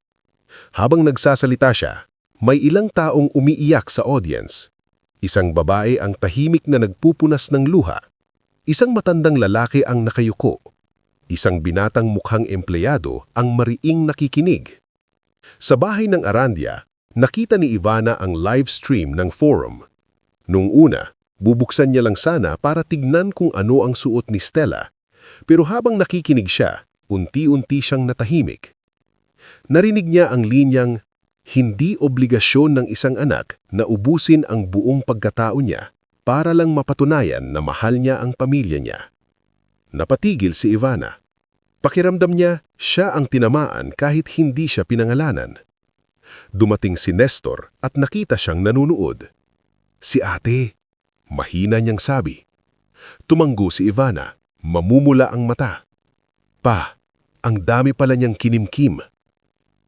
Habang nagsasalita siya, may ilang taong umiiyak sa audience. Isang babae ang tahimik na nagpupunas ng luha. Isang matandang lalaki ang nakayuko. Isang binatang mukhang empleyado ang mariing nakikinig. Sa bahay ng Arandia, nakita ni Ivana ang live stream ng forum. Nung una, bubuksan niya lang sana para tignan kung ano ang suot ni Stella. Pero habang nakikinig siya, unti-unti siyang natahimik. Narinig niya ang linyang, hindi obligasyon ng isang anak na ubusin ang buong pagkatao niya para lang mapatunayan na mahal niya ang pamilya niya. Napatigil si Ivana. Pakiramdam niya, siya ang tinamaan kahit hindi siya pinangalanan. Dumating si Nestor at nakita siyang nanunood. Si ate, mahina niyang sabi. Tumanggo si Ivana, mamumula ang mata. Pa, ang dami pala niyang kinimkim.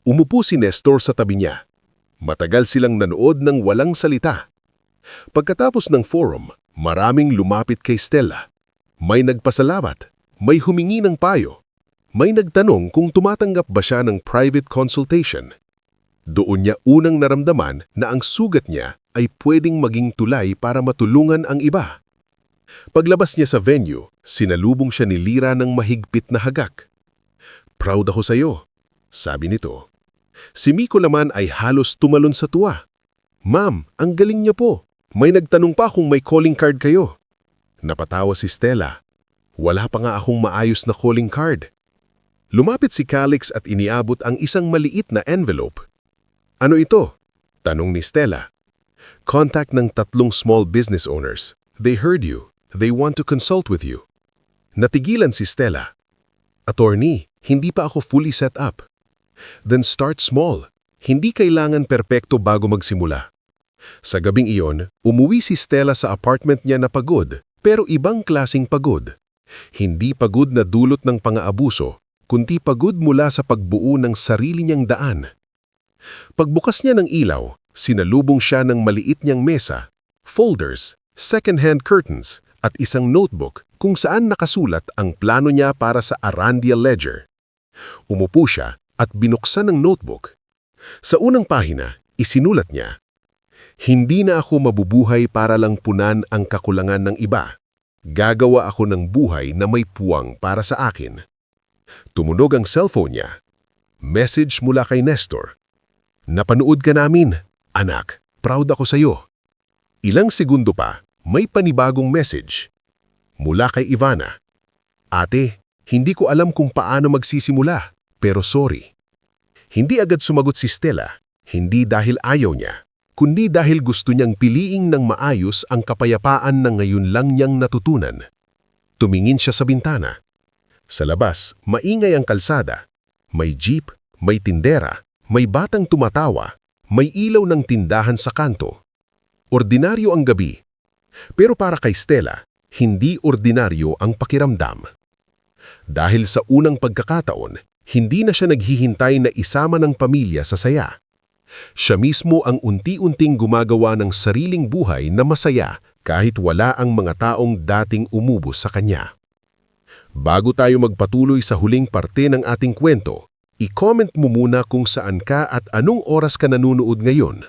Umupo si Nestor sa tabi niya. Matagal silang nanood ng walang salita. Pagkatapos ng forum, maraming lumapit kay Stella. May nagpasalamat, may humingi ng payo, may nagtanong kung tumatanggap ba siya ng private consultation. Doon niya unang naramdaman na ang sugat niya ay pwedeng maging tulay para matulungan ang iba. Paglabas niya sa venue, sinalubong siya ni Lyra ng mahigpit na hagak. Proud ako sa iyo, sabi nito. Si Miko naman ay halos tumalon sa tuwa. Ma'am, ang galing niyo po. May nagtanong pa kung may calling card kayo. Napatawa si Stella. Wala pa nga akong maayos na calling card. Lumapit si Calix at iniabot ang isang maliit na envelope. Ano ito? Tanong ni Stella. Contact ng 3 small business owners. They heard you. They want to consult with you. Natigilan si Stella. Attorney, hindi pa ako fully set up. Then start small. Hindi kailangan perpekto bago magsimula. Sa gabing iyon, umuwi si Stella sa apartment niya na pagod, pero ibang klasing pagod. Hindi pagod na dulot ng pang-aabuso, kundi pagod mula sa pagbuo ng sarili niyang daan. Pagbukas niya ng ilaw, sinalubong siya ng maliit niyang mesa, folders, second-hand curtains, at isang notebook kung saan nakasulat ang plano niya para sa Arandia Ledger. Umupo siya at binuksan ang notebook. Sa unang pahina, isinulat niya, hindi na ako mabubuhay para lang punan ang kakulangan ng iba. Gagawa ako ng buhay na may puwang para sa akin. Tumunog ang cellphone niya. Message mula kay Nestor. Napanood ka namin, anak. Proud ako sa iyo. Ilang segundo pa, may panibagong message. Mula kay Ivana. Ate, hindi ko alam kung paano magsisimula, pero sorry. Hindi agad sumagot si Stella, hindi dahil ayaw niya, kundi dahil gusto niyang piliing ng maayos ang kapayapaan na ngayon lang niyang natutunan. Tumingin siya sa bintana. Sa labas, maingay ang kalsada. May jeep, may tindera, may batang tumatawa, may ilaw ng tindahan sa kanto. Ordinaryo ang gabi. Pero para kay Stella, hindi ordinaryo ang pakiramdam. Dahil sa unang pagkakataon, hindi na siya naghihintay na isama ng pamilya sa saya. Siya mismo ang unti-unting gumagawa ng sariling buhay na masaya kahit wala ang mga taong dating umubos sa kanya. Bago tayo magpatuloy sa huling parte ng ating kwento, i-comment mo muna kung saan ka at anong oras ka nanonood ngayon.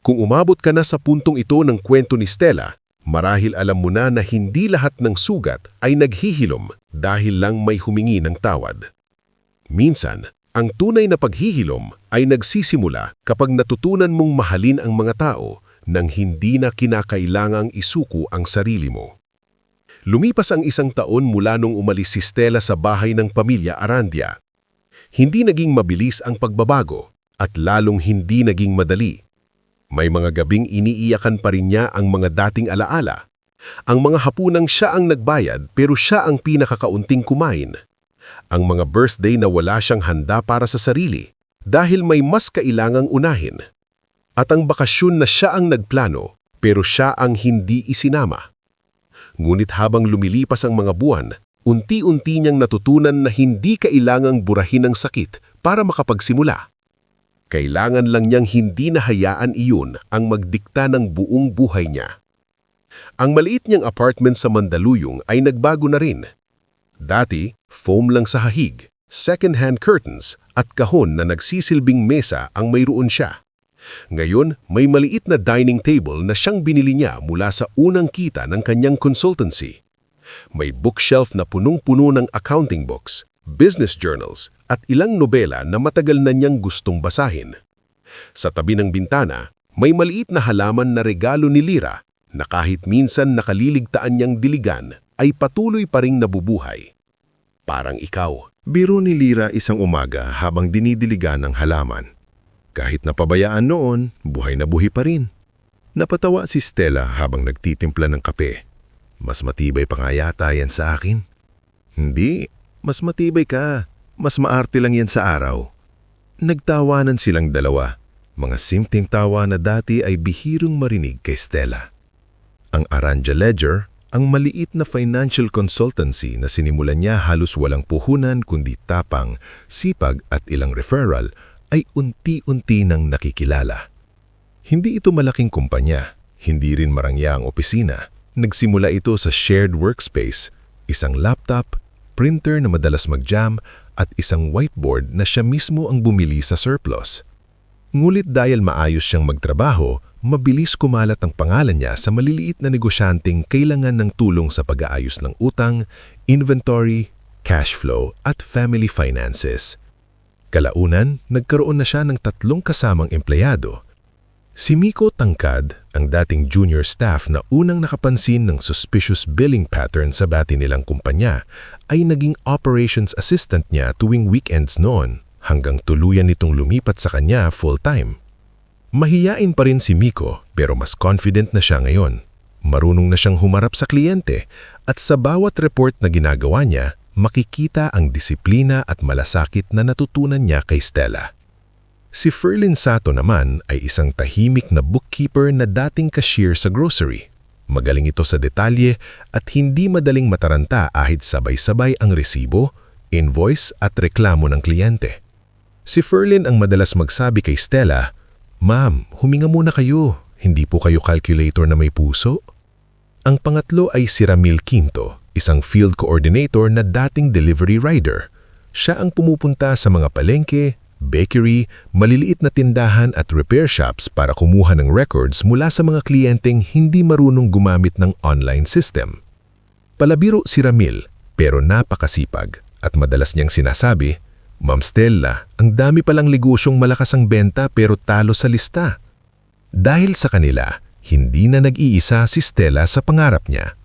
Kung umabot ka na sa puntong ito ng kwento ni Stella, marahil alam mo na hindi lahat ng sugat ay naghihilom dahil lang may humingi ng tawad. Minsan, ang tunay na paghihilom ay nagsisimula kapag natutunan mong mahalin ang mga tao nang hindi na kinakailangang isuko ang sarili mo. Lumipas ang 1 taon mula nung umalis si Stella sa bahay ng pamilya Arandia. Hindi naging mabilis ang pagbabago at lalong hindi naging madali. May mga gabing iniiyakan pa rin niya ang mga dating alaala. Ang mga hapunang siya ang nagbayad pero siya ang pinakakaunting kumain. Ang mga birthday na wala siyang handa para sa sarili dahil may mas kailangang unahin. At ang bakasyon na siya ang nagplano pero siya ang hindi isinama. Ngunit habang lumilipas ang mga buwan, unti-unti niyang natutunan na hindi kailangang burahin ang sakit para makapagsimula. Kailangan lang niyang hindi nahayaan iyon ang magdikta ng buong buhay niya. Ang maliit niyang apartment sa Mandaluyong ay nagbago na rin. Dati, foam lang sa hahig, second-hand curtains at kahon na nagsisilbing mesa ang mayroon siya. Ngayon, may maliit na dining table na siyang binili niya mula sa unang kita ng kanyang consultancy. May bookshelf na punong-puno ng accounting books, business journals at ilang nobela na matagal na niyang gustong basahin. Sa tabi ng bintana, may maliit na halaman na regalo ni Lyra na kahit minsan nakaliligtaan niyang diligan ay patuloy pa ring nabubuhay. Parang ikaw. Biro ni Lyra isang umaga habang dinidiligan ng halaman. Kahit napabayaan noon, buhay na buhay pa rin. Napatawa si Stella habang nagtitimpla ng kape. Mas matibay pa nga yata yan sa akin. Hindi, mas matibay ka. Mas maarte lang yan sa araw. Nagtawanan silang dalawa. Mga simpleng tawa na dati ay bihirong marinig kay Stella. Ang Arandia Ledger, ang maliit na financial consultancy na sinimulan niya halos walang puhunan kundi tapang, sipag at ilang referral, ay unti-unti nang nakikilala. Hindi ito malaking kumpanya, hindi rin marangya ang opisina. Nagsimula ito sa shared workspace, isang laptop, printer na madalas mag-jam at isang whiteboard na siya mismo ang bumili sa surplus. Ngulit dahil maayos siyang magtrabaho, mabilis kumalat ang pangalan niya sa maliliit na negosyanteng kailangan ng tulong sa pag-aayos ng utang, inventory, cash flow at family finances. Kalaunan, nagkaroon na siya ng 3 kasamang empleyado. Si Miko Tangkad, ang dating junior staff na unang nakapansin ng suspicious billing pattern sa dati nilang kumpanya, ay naging operations assistant niya tuwing weekends noon hanggang tuluyan nitong lumipat sa kanya full-time. Mahiyain pa rin si Miko pero mas confident na siya ngayon. Marunong na siyang humarap sa kliyente at sa bawat report na ginagawa niya, makikita ang disiplina at malasakit na natutunan niya kay Stella. Si Ferlin Sato naman ay isang tahimik na bookkeeper na dating cashier sa grocery. Magaling ito sa detalye at hindi madaling mataranta ahit sabay-sabay ang resibo, invoice at reklamo ng kliyente. Si Ferlin ang madalas magsabi kay Stella, "Ma'am, huminga muna kayo. Hindi po kayo calculator na may puso." Ang pangatlo ay si Ramil Quinto, isang field coordinator na dating delivery rider. Siya ang pumupunta sa mga palengke, bakery, maliliit na tindahan at repair shops para kumuha ng records mula sa mga kliyenteng hindi marunong gumamit ng online system. Palabiro si Ramil, pero napakasipag at madalas niyang sinasabi, "Ma'am Stella, ang dami palang negosyong malakas ang benta pero talo sa lista." Dahil sa kanila, hindi na nag-iisa si Stella sa pangarap niya.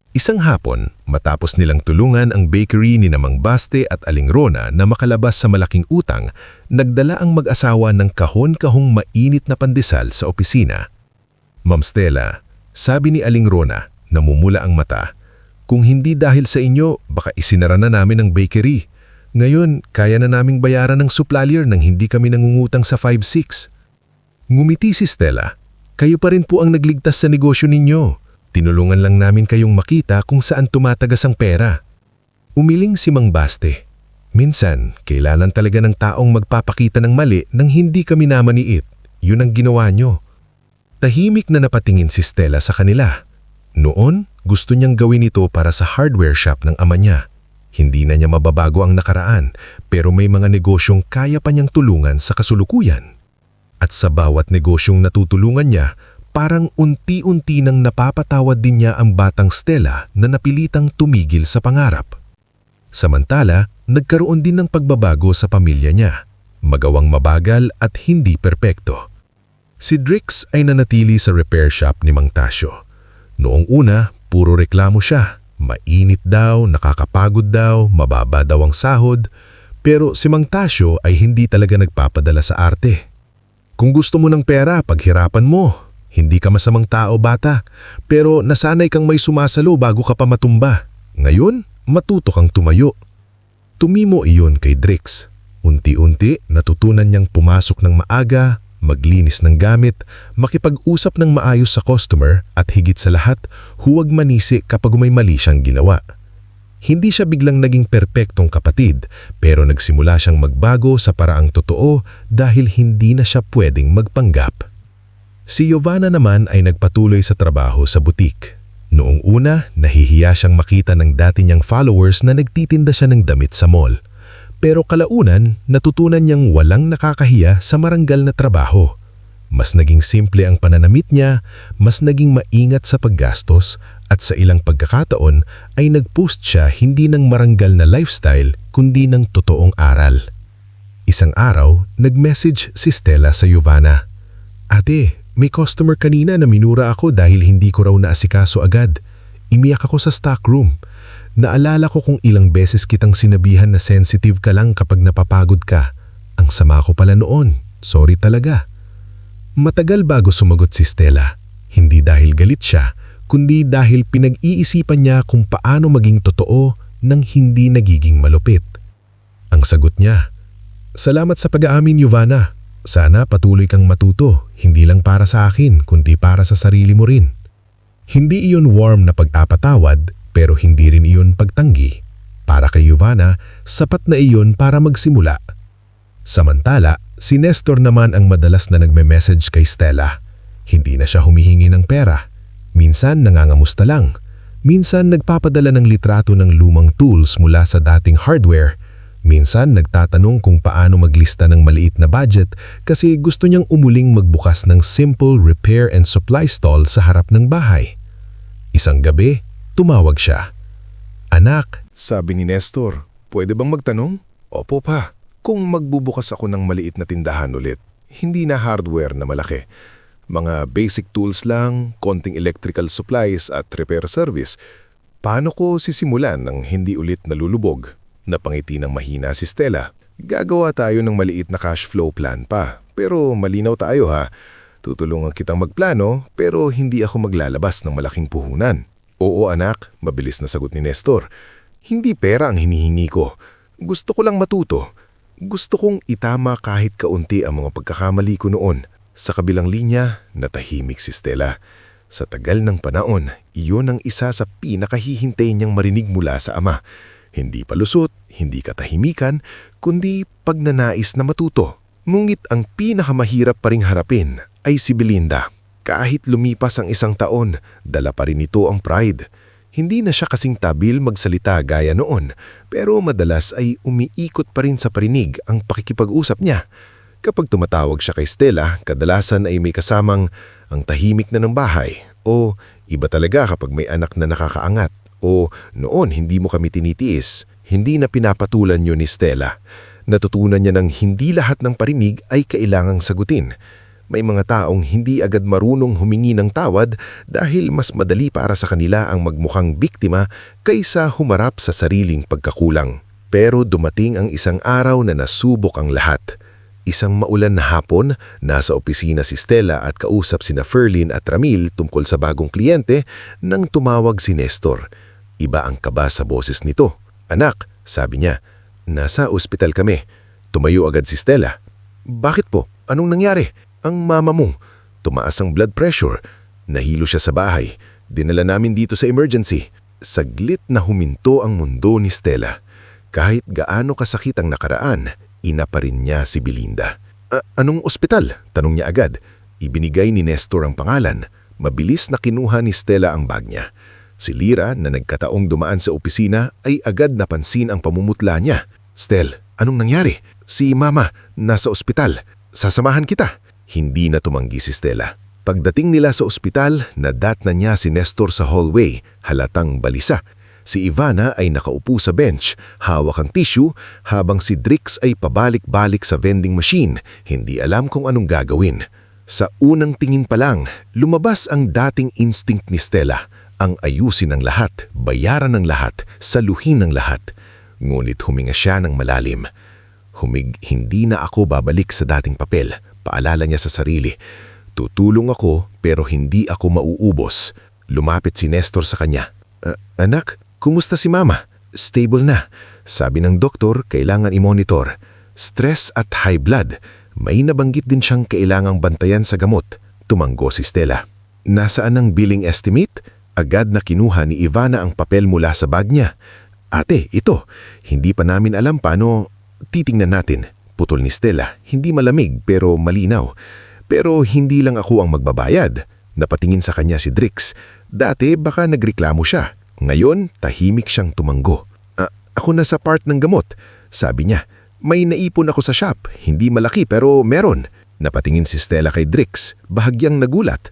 Isang hapon, matapos nilang tulungan ang bakery ni Mang Baste at Aling Rona na makalabas sa malaking utang, nagdala ang mag-asawa ng kahon-kahong mainit na pandesal sa opisina. "Ma'am Stella," sabi ni Aling Rona, namumula ang mata, "kung hindi dahil sa inyo, baka isinara na namin ang bakery. Ngayon, kaya na naming bayaran ng supplier nang hindi kami nangungutang sa 5-6. Ngumiti si Stella, "Kayo pa rin po ang nagligtas sa negosyo ninyo. Tinulungan lang namin kayong makita kung saan tumatagas ang pera." Umiling si Mang Baste, "Minsan, kailangan talaga ng taong magpapakita ng mali nang hindi kami namaniit. Yun ang ginawa nyo." Tahimik na napatingin si Stella sa kanila. Noon, gusto niyang gawin ito para sa hardware shop ng ama niya. Hindi na niya mababago ang nakaraan, pero may mga negosyong kaya pa niyang tulungan sa kasulukuyan. At sa bawat negosyong natutulungan niya, parang unti-unti nang napapatawad din niya ang batang Stella na napilitang tumigil sa pangarap. Samantala, nagkaroon din ng pagbabago sa pamilya niya, magawang mabagal at hindi perpekto. Si Drix ay nanatili sa repair shop ni Mang Tasyo. Noong una, puro reklamo siya. Mainit daw, nakakapagod daw, mababa daw ang sahod. Pero si Mang Tasyo ay hindi talaga nagpapadala sa arte. Kung gusto mo ng pera, paghirapan mo. Hindi ka masamang tao, bata. Pero nasanay kang may sumasalo bago ka pa matumba. Ngayon, matuto kang tumayo. Tumimo iyon kay Drix. Unti-unti, natutunan niyang pumasok ng maaga, maglinis ng gamit, makipag-usap ng maayos sa customer at higit sa lahat, huwag manisi kapag may mali siyang ginawa. Hindi siya biglang naging perpektong kapatid, pero nagsimula siyang magbago sa paraang totoo dahil hindi na siya pwedeng magpanggap. Si Giovanna naman ay nagpatuloy sa trabaho sa butik. Noong una, nahihiya siyang makita ng dati niyang followers na nagtitinda siya ng damit sa mall. Pero kalaunan, natutunan niyang walang nakakahiya sa marangal na trabaho. Mas naging simple ang pananamit niya, mas naging maingat sa paggastos, at sa ilang pagkakataon ay nag-post siya hindi ng marangal na lifestyle kundi ng totoong aral. Isang araw, nag-message si Stella sa Giovanna. "Ate, may customer kanina na minura ako dahil hindi ko raw naasikaso agad. Imiyak ako sa stockroom. Naalala ko kung ilang beses kitang sinabihan na sensitive ka lang kapag napapagod ka. Ang sama ko pala noon. Sorry talaga." Matagal bago sumagot si Stella. Hindi dahil galit siya, kundi dahil pinag-iisipan niya kung paano maging totoo nang hindi nagiging malupit. Ang sagot niya, "Salamat sa pag-aamin, Giovanna. Sana patuloy kang matuto, hindi lang para sa akin, kundi para sa sarili mo rin." Hindi iyon warm na pag-apatawad, pero hindi rin iyon pagtanggi. Para kay Giovanna, sapat na iyon para magsimula. Samantala, si Nestor naman ang madalas na nagme-message kay Stella. Hindi na siya humihingi ng pera. Minsan nangangamusta lang. Minsan nagpapadala ng litrato ng lumang tools mula sa dating hardware. Minsan nagtatanong kung paano maglista ng maliit na budget kasi gusto niyang umuling magbukas ng simple repair and supply stall sa harap ng bahay. Isang gabi, tumawag siya. "Anak," Sabi ni Nestor, "Pwede bang magtanong?" "Opo pa. Kung magbubukas ako ng maliit na tindahan ulit, hindi na hardware na malaki. Mga basic tools lang, konting electrical supplies at repair service. Paano ko sisimulan ng hindi ulit nalulubog?" Napangiti ng mahina si Stella. "Gagawa tayo ng maliit na cash flow plan pa. Pero malinaw tayo ha. Tutulungan kitang magplano pero hindi ako maglalabas ng malaking puhunan." "Oo anak," mabilis na sagot ni Nestor. "Hindi pera ang hinihingi ko. Gusto ko lang matuto. Gusto kong itama kahit kaunti ang mga pagkakamali ko noon." Sa kabilang linya, natahimik si Stella. Sa tagal ng panahon, iyon ang isa sa pinakahihintay niyang marinig mula sa ama. Hindi palusot, hindi katahimikan, kundi pagnanais na matuto. Ngunit ang pinakamahirap pa ring harapin ay si Belinda. Kahit lumipas ang isang taon, dala pa rin ito ang pride. Hindi na siya kasing tabil magsalita gaya noon, pero madalas ay umiikot pa rin sa parinig ang pakikipag-usap niya. Kapag tumatawag siya kay Stella, kadalasan ay may kasamang ang tahimik na ng bahay, o iba talaga kapag may anak na nakakaangat, o noon hindi mo kami tinitiis. Hindi na pinapatulan yun ni Stella. Natutunan niya ng hindi lahat ng parinig ay kailangang sagutin. May mga taong hindi agad marunong humingi ng tawad dahil mas madali para sa kanila ang magmukhang biktima kaysa humarap sa sariling pagkakulang. Pero dumating ang isang araw na nasubok ang lahat. Isang maulan na hapon, nasa opisina si Stella at kausap sina Ferlin at Ramil tungkol sa bagong kliyente nang tumawag si Nestor. Iba ang kaba sa boses nito. "Anak," sabi niya, "nasa ospital kami." Tumayo agad si Stella. "Bakit po? Anong nangyari?" "Ang mama mo, tumaas ang blood pressure. Nahilo siya sa bahay. Dinala namin dito sa emergency." Saglit na huminto ang mundo ni Stella. Kahit gaano kasakit ang nakaraan, ina pa rin niya si Belinda. Anong ospital?" tanong niya agad. Ibinigay ni Nestor ang pangalan. Mabilis na kinuha ni Stella ang bag niya. Si Lyra na nagkataong dumaan sa opisina ay agad napansin ang pamumutla niya. "Stel, anong nangyari?" "Si Mama, nasa ospital. Sasamahan kita." Hindi na tumanggi si Stella. Pagdating nila sa ospital, nadatna niya si Nestor sa hallway, halatang balisa. Si Ivana ay nakaupo sa bench, hawak ang tissue, habang si Drix ay pabalik-balik sa vending machine, hindi alam kung anong gagawin. Sa unang tingin pa lang, lumabas ang dating instinct ni Stella, ang ayusin ng lahat, bayaran ng lahat, saluhin ng lahat. Ngunit huminga siya ng malalim. Hindi na ako babalik sa dating papel, paalala niya sa sarili. Tutulong ako pero hindi ako mauubos. Lumapit si Nestor sa kanya. Anak, kumusta si Mama? Stable na. Sabi ng doktor, kailangan i-monitor. Stress at high blood. May nabanggit din siyang kailangang bantayan sa gamot. Tumanggo si Stella. Nasaan ang billing estimate? Agad na kinuha ni Ivana ang papel mula sa bag niya. Ate, ito. Hindi pa namin alam paano. Titingnan natin. Putol ni Stella. Hindi malamig pero malinaw. Pero hindi lang ako ang magbabayad. Napatingin sa kanya si Drix. Dati baka nagreklamo siya. Ngayon, tahimik siyang tumanggo. Ako na sa part ng gamot. Sabi niya, may naipon ako sa shop. Hindi malaki pero meron. Napatingin si Stella kay Drix. Bahagyang nagulat.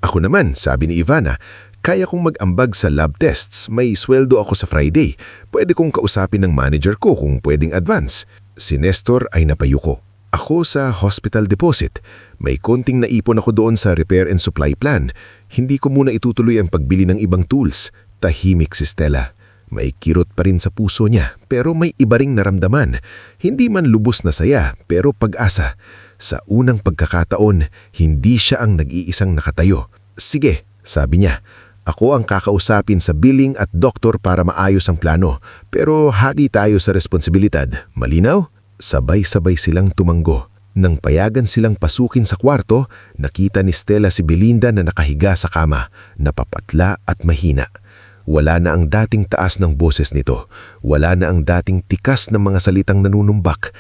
Ako naman, sabi ni Ivana. Kaya kong mag-ambag sa lab tests. May sweldo ako sa Friday. Pwede kong kausapin ng manager ko kung pwedeng advance. Si Nestor ay napayuko. Ako sa hospital deposit. May konting naipon ako doon sa repair and supply plan. Hindi ko muna itutuloy ang pagbili ng ibang tools. Tahimik si Stella. May kirot pa rin sa puso niya pero may iba ring naramdaman. Hindi man lubos na saya pero pag-asa. Sa unang pagkakataon, hindi siya ang nag-iisang nakatayo. Sige, sabi niya. Ako ang kakausapin sa billing at doktor para maayos ang plano. Pero hagi tayo sa responsibilidad. Malinaw? Sabay-sabay silang tumanggo. Nang payagan silang pasukin sa kwarto, nakita ni Stella si Belinda na nakahiga sa kama, napapatla at mahina. Wala na ang dating taas ng boses nito. Wala na ang dating tikas ng mga salitang nanunumbak.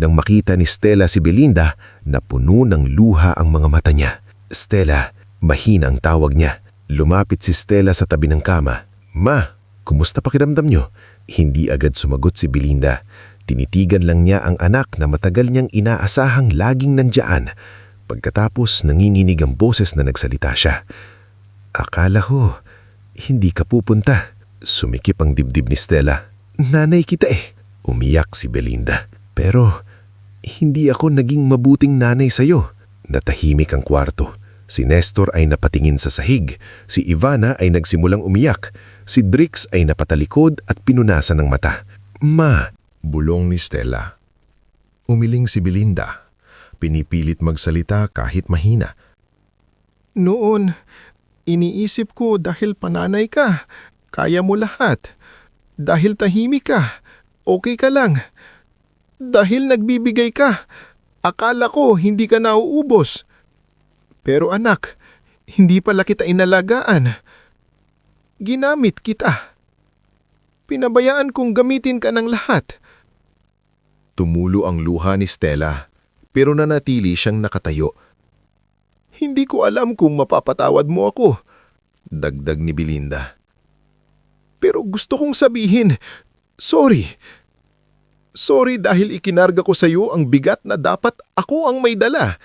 Nang makita ni Stella si Belinda, napuno ng luha ang mga mata niya. Stella, mahina ang tawag niya. Lumapit si Stella sa tabi ng kama. Ma, kumusta pakiramdam niyo? Hindi agad sumagot si Belinda. Tinitigan lang niya ang anak na matagal niyang inaasahang laging nandiyan. Pagkatapos nanginginig ang boses na nagsalita siya. Akala ko, hindi ka pupunta. Sumikip ang dibdib ni Stella. Nanay kita eh. Umiyak si Belinda. Pero hindi ako naging mabuting nanay sa'yo. Natahimik ang kwarto. Si Nestor ay napatingin sa sahig. Si Ivana ay nagsimulang umiyak. Si Drix ay napatalikod at pinunasan ng mata. Ma, bulong ni Stella. Umiling si Belinda. Pinipilit magsalita kahit mahina. Noon, iniisip ko dahil pananay ka, kaya mo lahat. Dahil tahimik ka, okay ka lang. Dahil nagbibigay ka, akala ko hindi ka nauubos. Pero anak, hindi pala kita inalagaan. Ginamit kita. Pinabayaan kong gamitin ka ng lahat. Tumulo ang luha ni Stella, pero nanatili siyang nakatayo. Hindi ko alam kung mapapatawad mo ako. Dagdag ni Belinda. Pero gusto kong sabihin, sorry. Sorry dahil ikinarga ko sa iyo ang bigat na dapat ako ang may dala.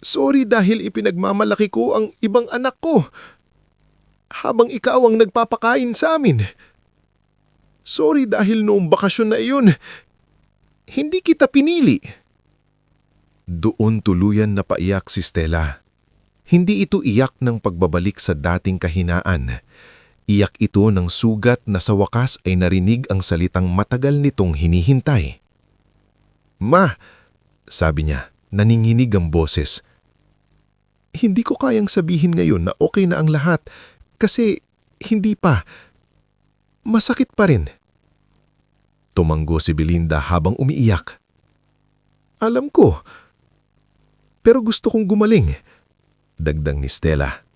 Sorry dahil ipinagmamalaki ko ang ibang anak ko. Habang ikaw ang nagpapakain sa amin. Sorry dahil noong bakasyon na iyon, hindi kita pinili. Doon tuluyan na paiyak si Stella. Hindi ito iyak ng pagbabalik sa dating kahinaan. Iyak ito ng sugat na sa wakas ay narinig ang salitang matagal nitong hinihintay. Ma, sabi niya, naninginig ang boses. Hindi ko kayang sabihin ngayon na okay na ang lahat kasi hindi pa. Masakit pa rin. Tumanggo si Belinda habang umiiyak. Alam ko. Pero gusto kong gumaling. Dagdag ni Stella.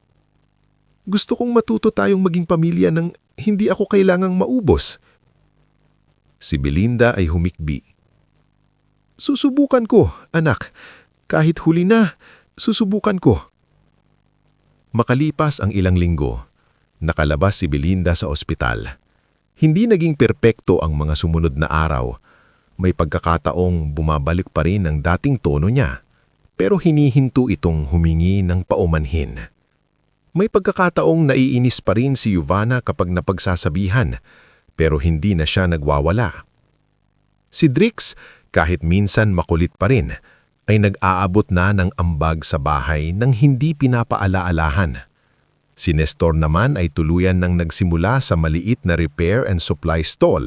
Gusto kong matuto tayong maging pamilya nang hindi ako kailangang maubos. Si Belinda ay humikbi. Susubukan ko, anak. Kahit huli na, susubukan ko. Makalipas ang ilang linggo, nakalabas si Belinda sa ospital. Hindi naging perpekto ang mga sumunod na araw. May pagkakataong bumabalik pa rin ang dating tono niya. pero hinihinto itong humingi ng paumanhin. May pagkakataong naiinis pa rin si Yuvana kapag napagsasabihan, pero hindi na siya nagwawala. Si Drix, kahit minsan makulit pa rin, ay nag-aabot na ng ambag sa bahay nang hindi pinapaalaalahan. Si Nestor naman ay tuluyan nang nagsimula sa maliit na repair and supply stall,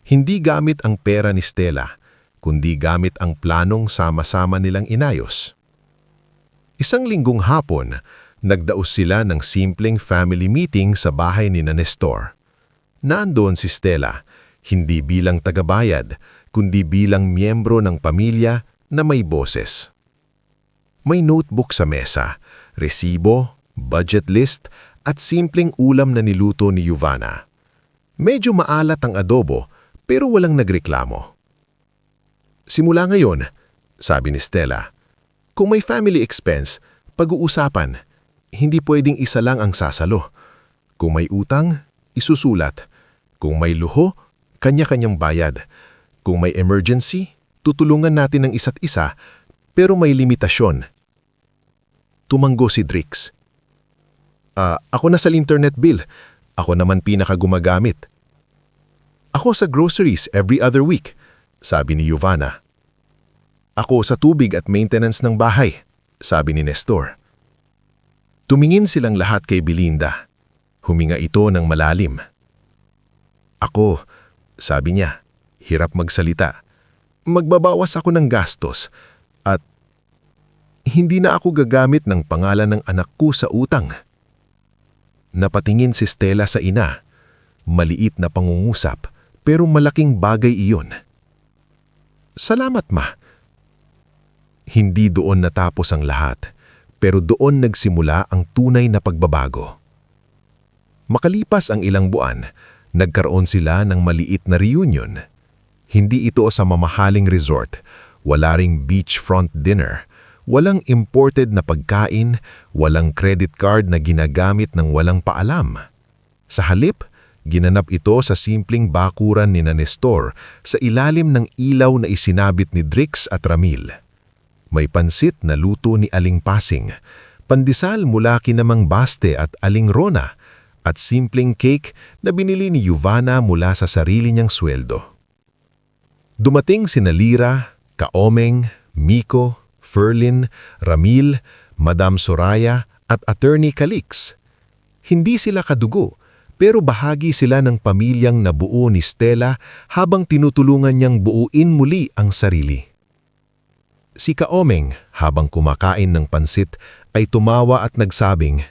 hindi gamit ang pera ni Stella, kundi gamit ang planong sama-sama nilang inayos. Isang linggong hapon, nagdaos sila ng simpleng family meeting sa bahay ni Nestor. Nandoon si Stella, hindi bilang tagabayad, kundi bilang miyembro ng pamilya na may boses. May notebook sa mesa, resibo, budget list, at simpleng ulam na niluto ni Yuvana. Medyo maalat ang adobo, pero walang nagreklamo. Simula ngayon, sabi ni Stella, kung may family expense, pag-uusapan, hindi pwedeng isa lang ang sasalo. Kung may utang, isusulat. Kung may luho, kanya-kanyang bayad. Kung may emergency, tutulungan natin ng isa't isa, pero may limitasyon. Tumanggo si Drix. Ako na sa internet bill. Ako naman pinakagumagamit. Ako sa groceries every other week, sabi ni Yuvana. Ako sa tubig at maintenance ng bahay, sabi ni Nestor. Tumingin silang lahat kay Belinda. Huminga ito ng malalim. Ako, sabi niya, hirap magsalita. Magbabawas ako ng gastos at hindi na ako gagamit ng pangalan ng anak ko sa utang. Napatingin si Stella sa ina. Maliit na pangungusap pero malaking bagay iyon. Salamat, ma. Hindi doon natapos ang lahat, pero doon nagsimula ang tunay na pagbabago. Makalipas ang ilang buwan, nagkaroon sila ng maliit na reunion. Hindi ito sa mamahaling resort, wala ring beachfront dinner, walang imported na pagkain, walang credit card na ginagamit ng walang paalam. Sa halip, ginanap ito sa simpleng bakuran ni Nestor sa ilalim ng ilaw na isinabit ni Drix at Ramil. May pansit na luto ni Aling Pasing, pandesal mula kina Mang Baste at Aling Rona, at simpleng cake na binili ni Yuvana mula sa sarili niyang sweldo. Dumating sina Lira, Kaomeng, Miko, Ferlin, Ramil, Madam Soraya at Attorney Calix. Hindi sila kadugo, pero bahagi sila ng pamilyang nabuo ni Stella habang tinutulungan niyang buuin muli ang sarili. Si Kaomeng, habang kumakain ng pansit, ay tumawa at nagsabing,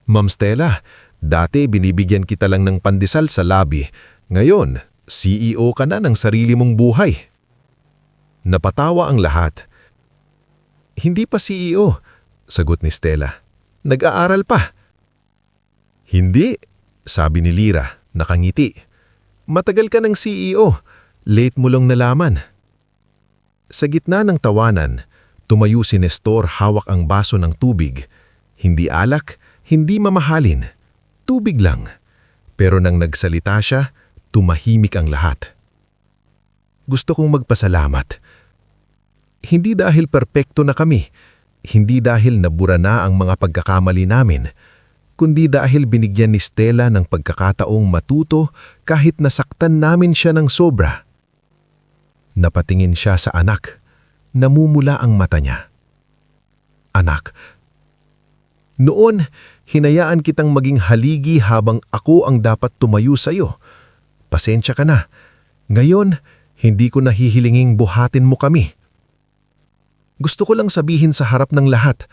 Ma'am Stella, dati binibigyan kita lang ng pandesal sa labi. Ngayon, CEO ka na ng sarili mong buhay. Napatawa ang lahat. Hindi pa CEO, sagot ni Stella. Nag-aaral pa. Hindi, sabi ni Lira, nakangiti. Matagal ka ng CEO, late mo lang nalaman. Sa gitna ng tawanan, tumayo si Nestor hawak ang baso ng tubig. Hindi alak, hindi mamahalin. Tubig lang. Pero nang nagsalita siya, tumahimik ang lahat. Gusto kong magpasalamat. Hindi dahil perpekto na kami, hindi dahil nabura na ang mga pagkakamali namin, kundi dahil binigyan ni Stella ng pagkakataong matuto kahit nasaktan namin siya ng sobra. Napatingin siya sa anak, namumula ang mata niya. Anak, noon, hinayaan kitang maging haligi habang ako ang dapat tumayo sa iyo. Pasensya ka na. Ngayon, hindi ko nahihilinging buhatin mo kami. Gusto ko lang sabihin sa harap ng lahat,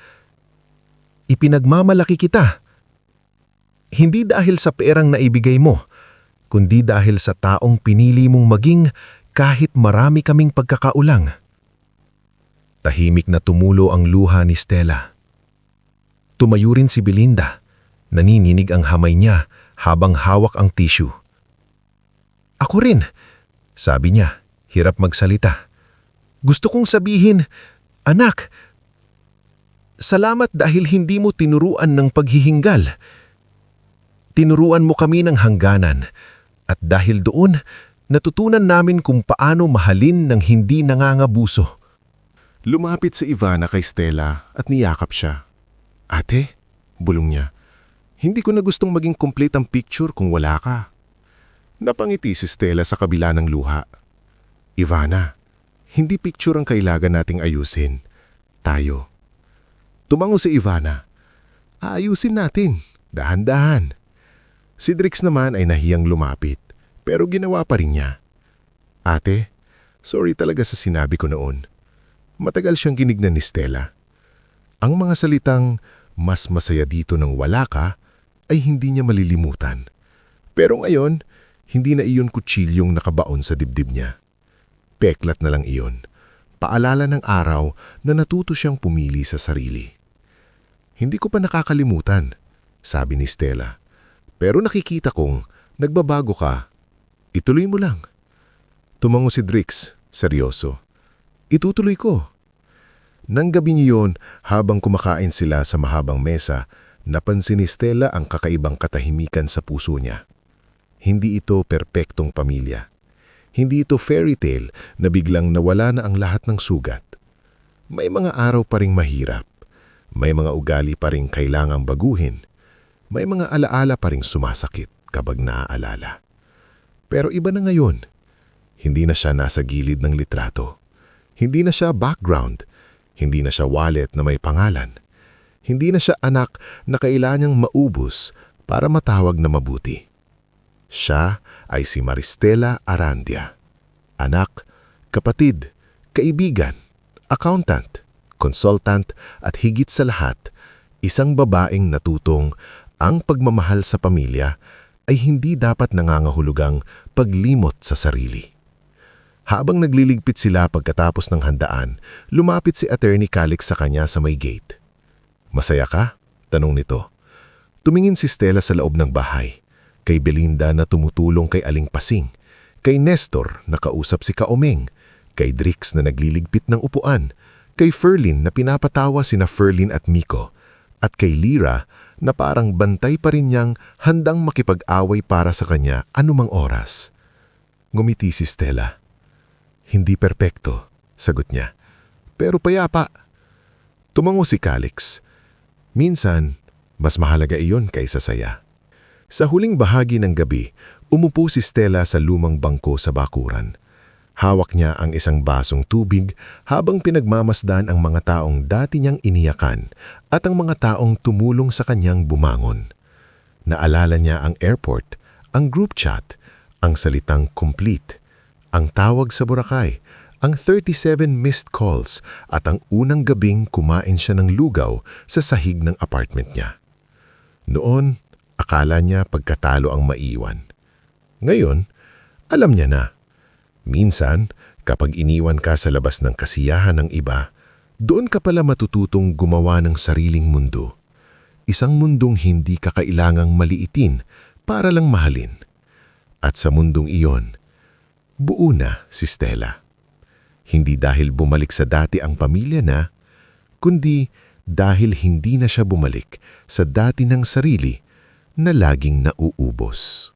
ipinagmamalaki kita. Hindi dahil sa perang naibigay mo, kundi dahil sa taong pinili mong maging kahit marami kaming pagkakaulang. Tahimik na tumulo ang luha ni Stella. Tumayo rin si Belinda. Nanininig ang hamay niya habang hawak ang tissue. Ako rin, sabi niya, hirap magsalita. Gusto kong sabihin, anak, salamat dahil hindi mo tinuruan ng paghihinggal. Tinuruan mo kami ng hangganan at dahil doon, natutunan namin kung paano mahalin ng hindi nangangabuso. Lumapit si Ivana kay Stella at niyakap siya. Ate, bulong niya, hindi ko na gustong maging complete ang picture kung wala ka. Napangiti si Stella sa kabila ng luha. Ivana, hindi picture ang kailangan nating ayusin. Tayo. Tumango si Ivana. Aayusin natin, dahan-dahan. Si Drix naman ay nahiyang lumapit, pero ginawa pa rin niya. Ate, sorry talaga sa sinabi ko noon. Matagal siyang ginignan ni Stella. Ang mga salitang, mas masaya dito nang wala ka, ay hindi niya malilimutan. Pero ngayon, hindi na iyon kutsilyong nakabaon sa dibdib niya. Peklat na lang iyon. Paalala ng araw na natuto siyang pumili sa sarili. Hindi ko pa nakakalimutan, sabi ni Stella. Pero nakikita kong nagbabago ka. Ituloy mo lang. Tumango si Drix, seryoso. Itutuloy ko. Nang gabi niyon, habang kumakain sila sa mahabang mesa, napansin ni Stella ang kakaibang katahimikan sa puso niya. Hindi ito perpektong pamilya. Hindi ito fairy tale na biglang nawala na ang lahat ng sugat. May mga araw pa ring mahirap. May mga ugali pa ring kailangang baguhin. May mga alaala pa ring sumasakit kapag naaalala. Pero iba na ngayon. Hindi na siya nasa gilid ng litrato. Hindi na siya background. Hindi na siya wallet na may pangalan. Hindi na siya anak na kailangang maubos para matawag na mabuti. Siya ay si Maristela Arandia. Anak, kapatid, kaibigan, accountant, consultant at higit sa lahat, isang babaeng natutong ang pagmamahal sa pamilya ay hindi dapat nangangahulugang paglimot sa sarili. Habang nagliligpit sila pagkatapos ng handaan, lumapit si Attorney Calix sa kanya sa may gate. Masaya ka? Tanong nito. Tumingin si Stella sa loob ng bahay, kay Belinda na tumutulong kay Aling Pasing, kay Nestor na kausap si Kaomeng, kay Drix na nagliligpit ng upuan, kay Ferlin na pinapatawa sina Ferlin at Miko, at kay Lyra na parang bantay pa rin niyang handang makipag-away para sa kanya anumang oras. Ngumiti si Stella. Hindi perpekto, sagot niya. Pero payapa. Tumango si Calix. Minsan, mas mahalaga iyon kaysa saya. Sa huling bahagi ng gabi, umupo si Stella sa lumang bangko sa bakuran. Hawak niya ang isang basong tubig habang pinagmamasdan ang mga taong dati niyang iniyakan at ang mga taong tumulong sa kanyang bumangon. Naalala niya ang airport, ang group chat, ang salitang complete, ang tawag sa Boracay, ang 37 missed calls at ang unang gabing kumain siya ng lugaw sa sahig ng apartment niya. Noon, akala niya pagkatalo ang maiwan. Ngayon, alam niya na. Minsan, kapag iniwan ka sa labas ng kasiyahan ng iba, doon ka pala matututong gumawa ng sariling mundo. Isang mundong hindi ka kailangang maliitin para lang mahalin. At sa mundong iyon, buo na si Stella. Hindi dahil bumalik sa dati ang pamilya na, kundi dahil hindi na siya bumalik sa dati ng sarili na laging nauubos.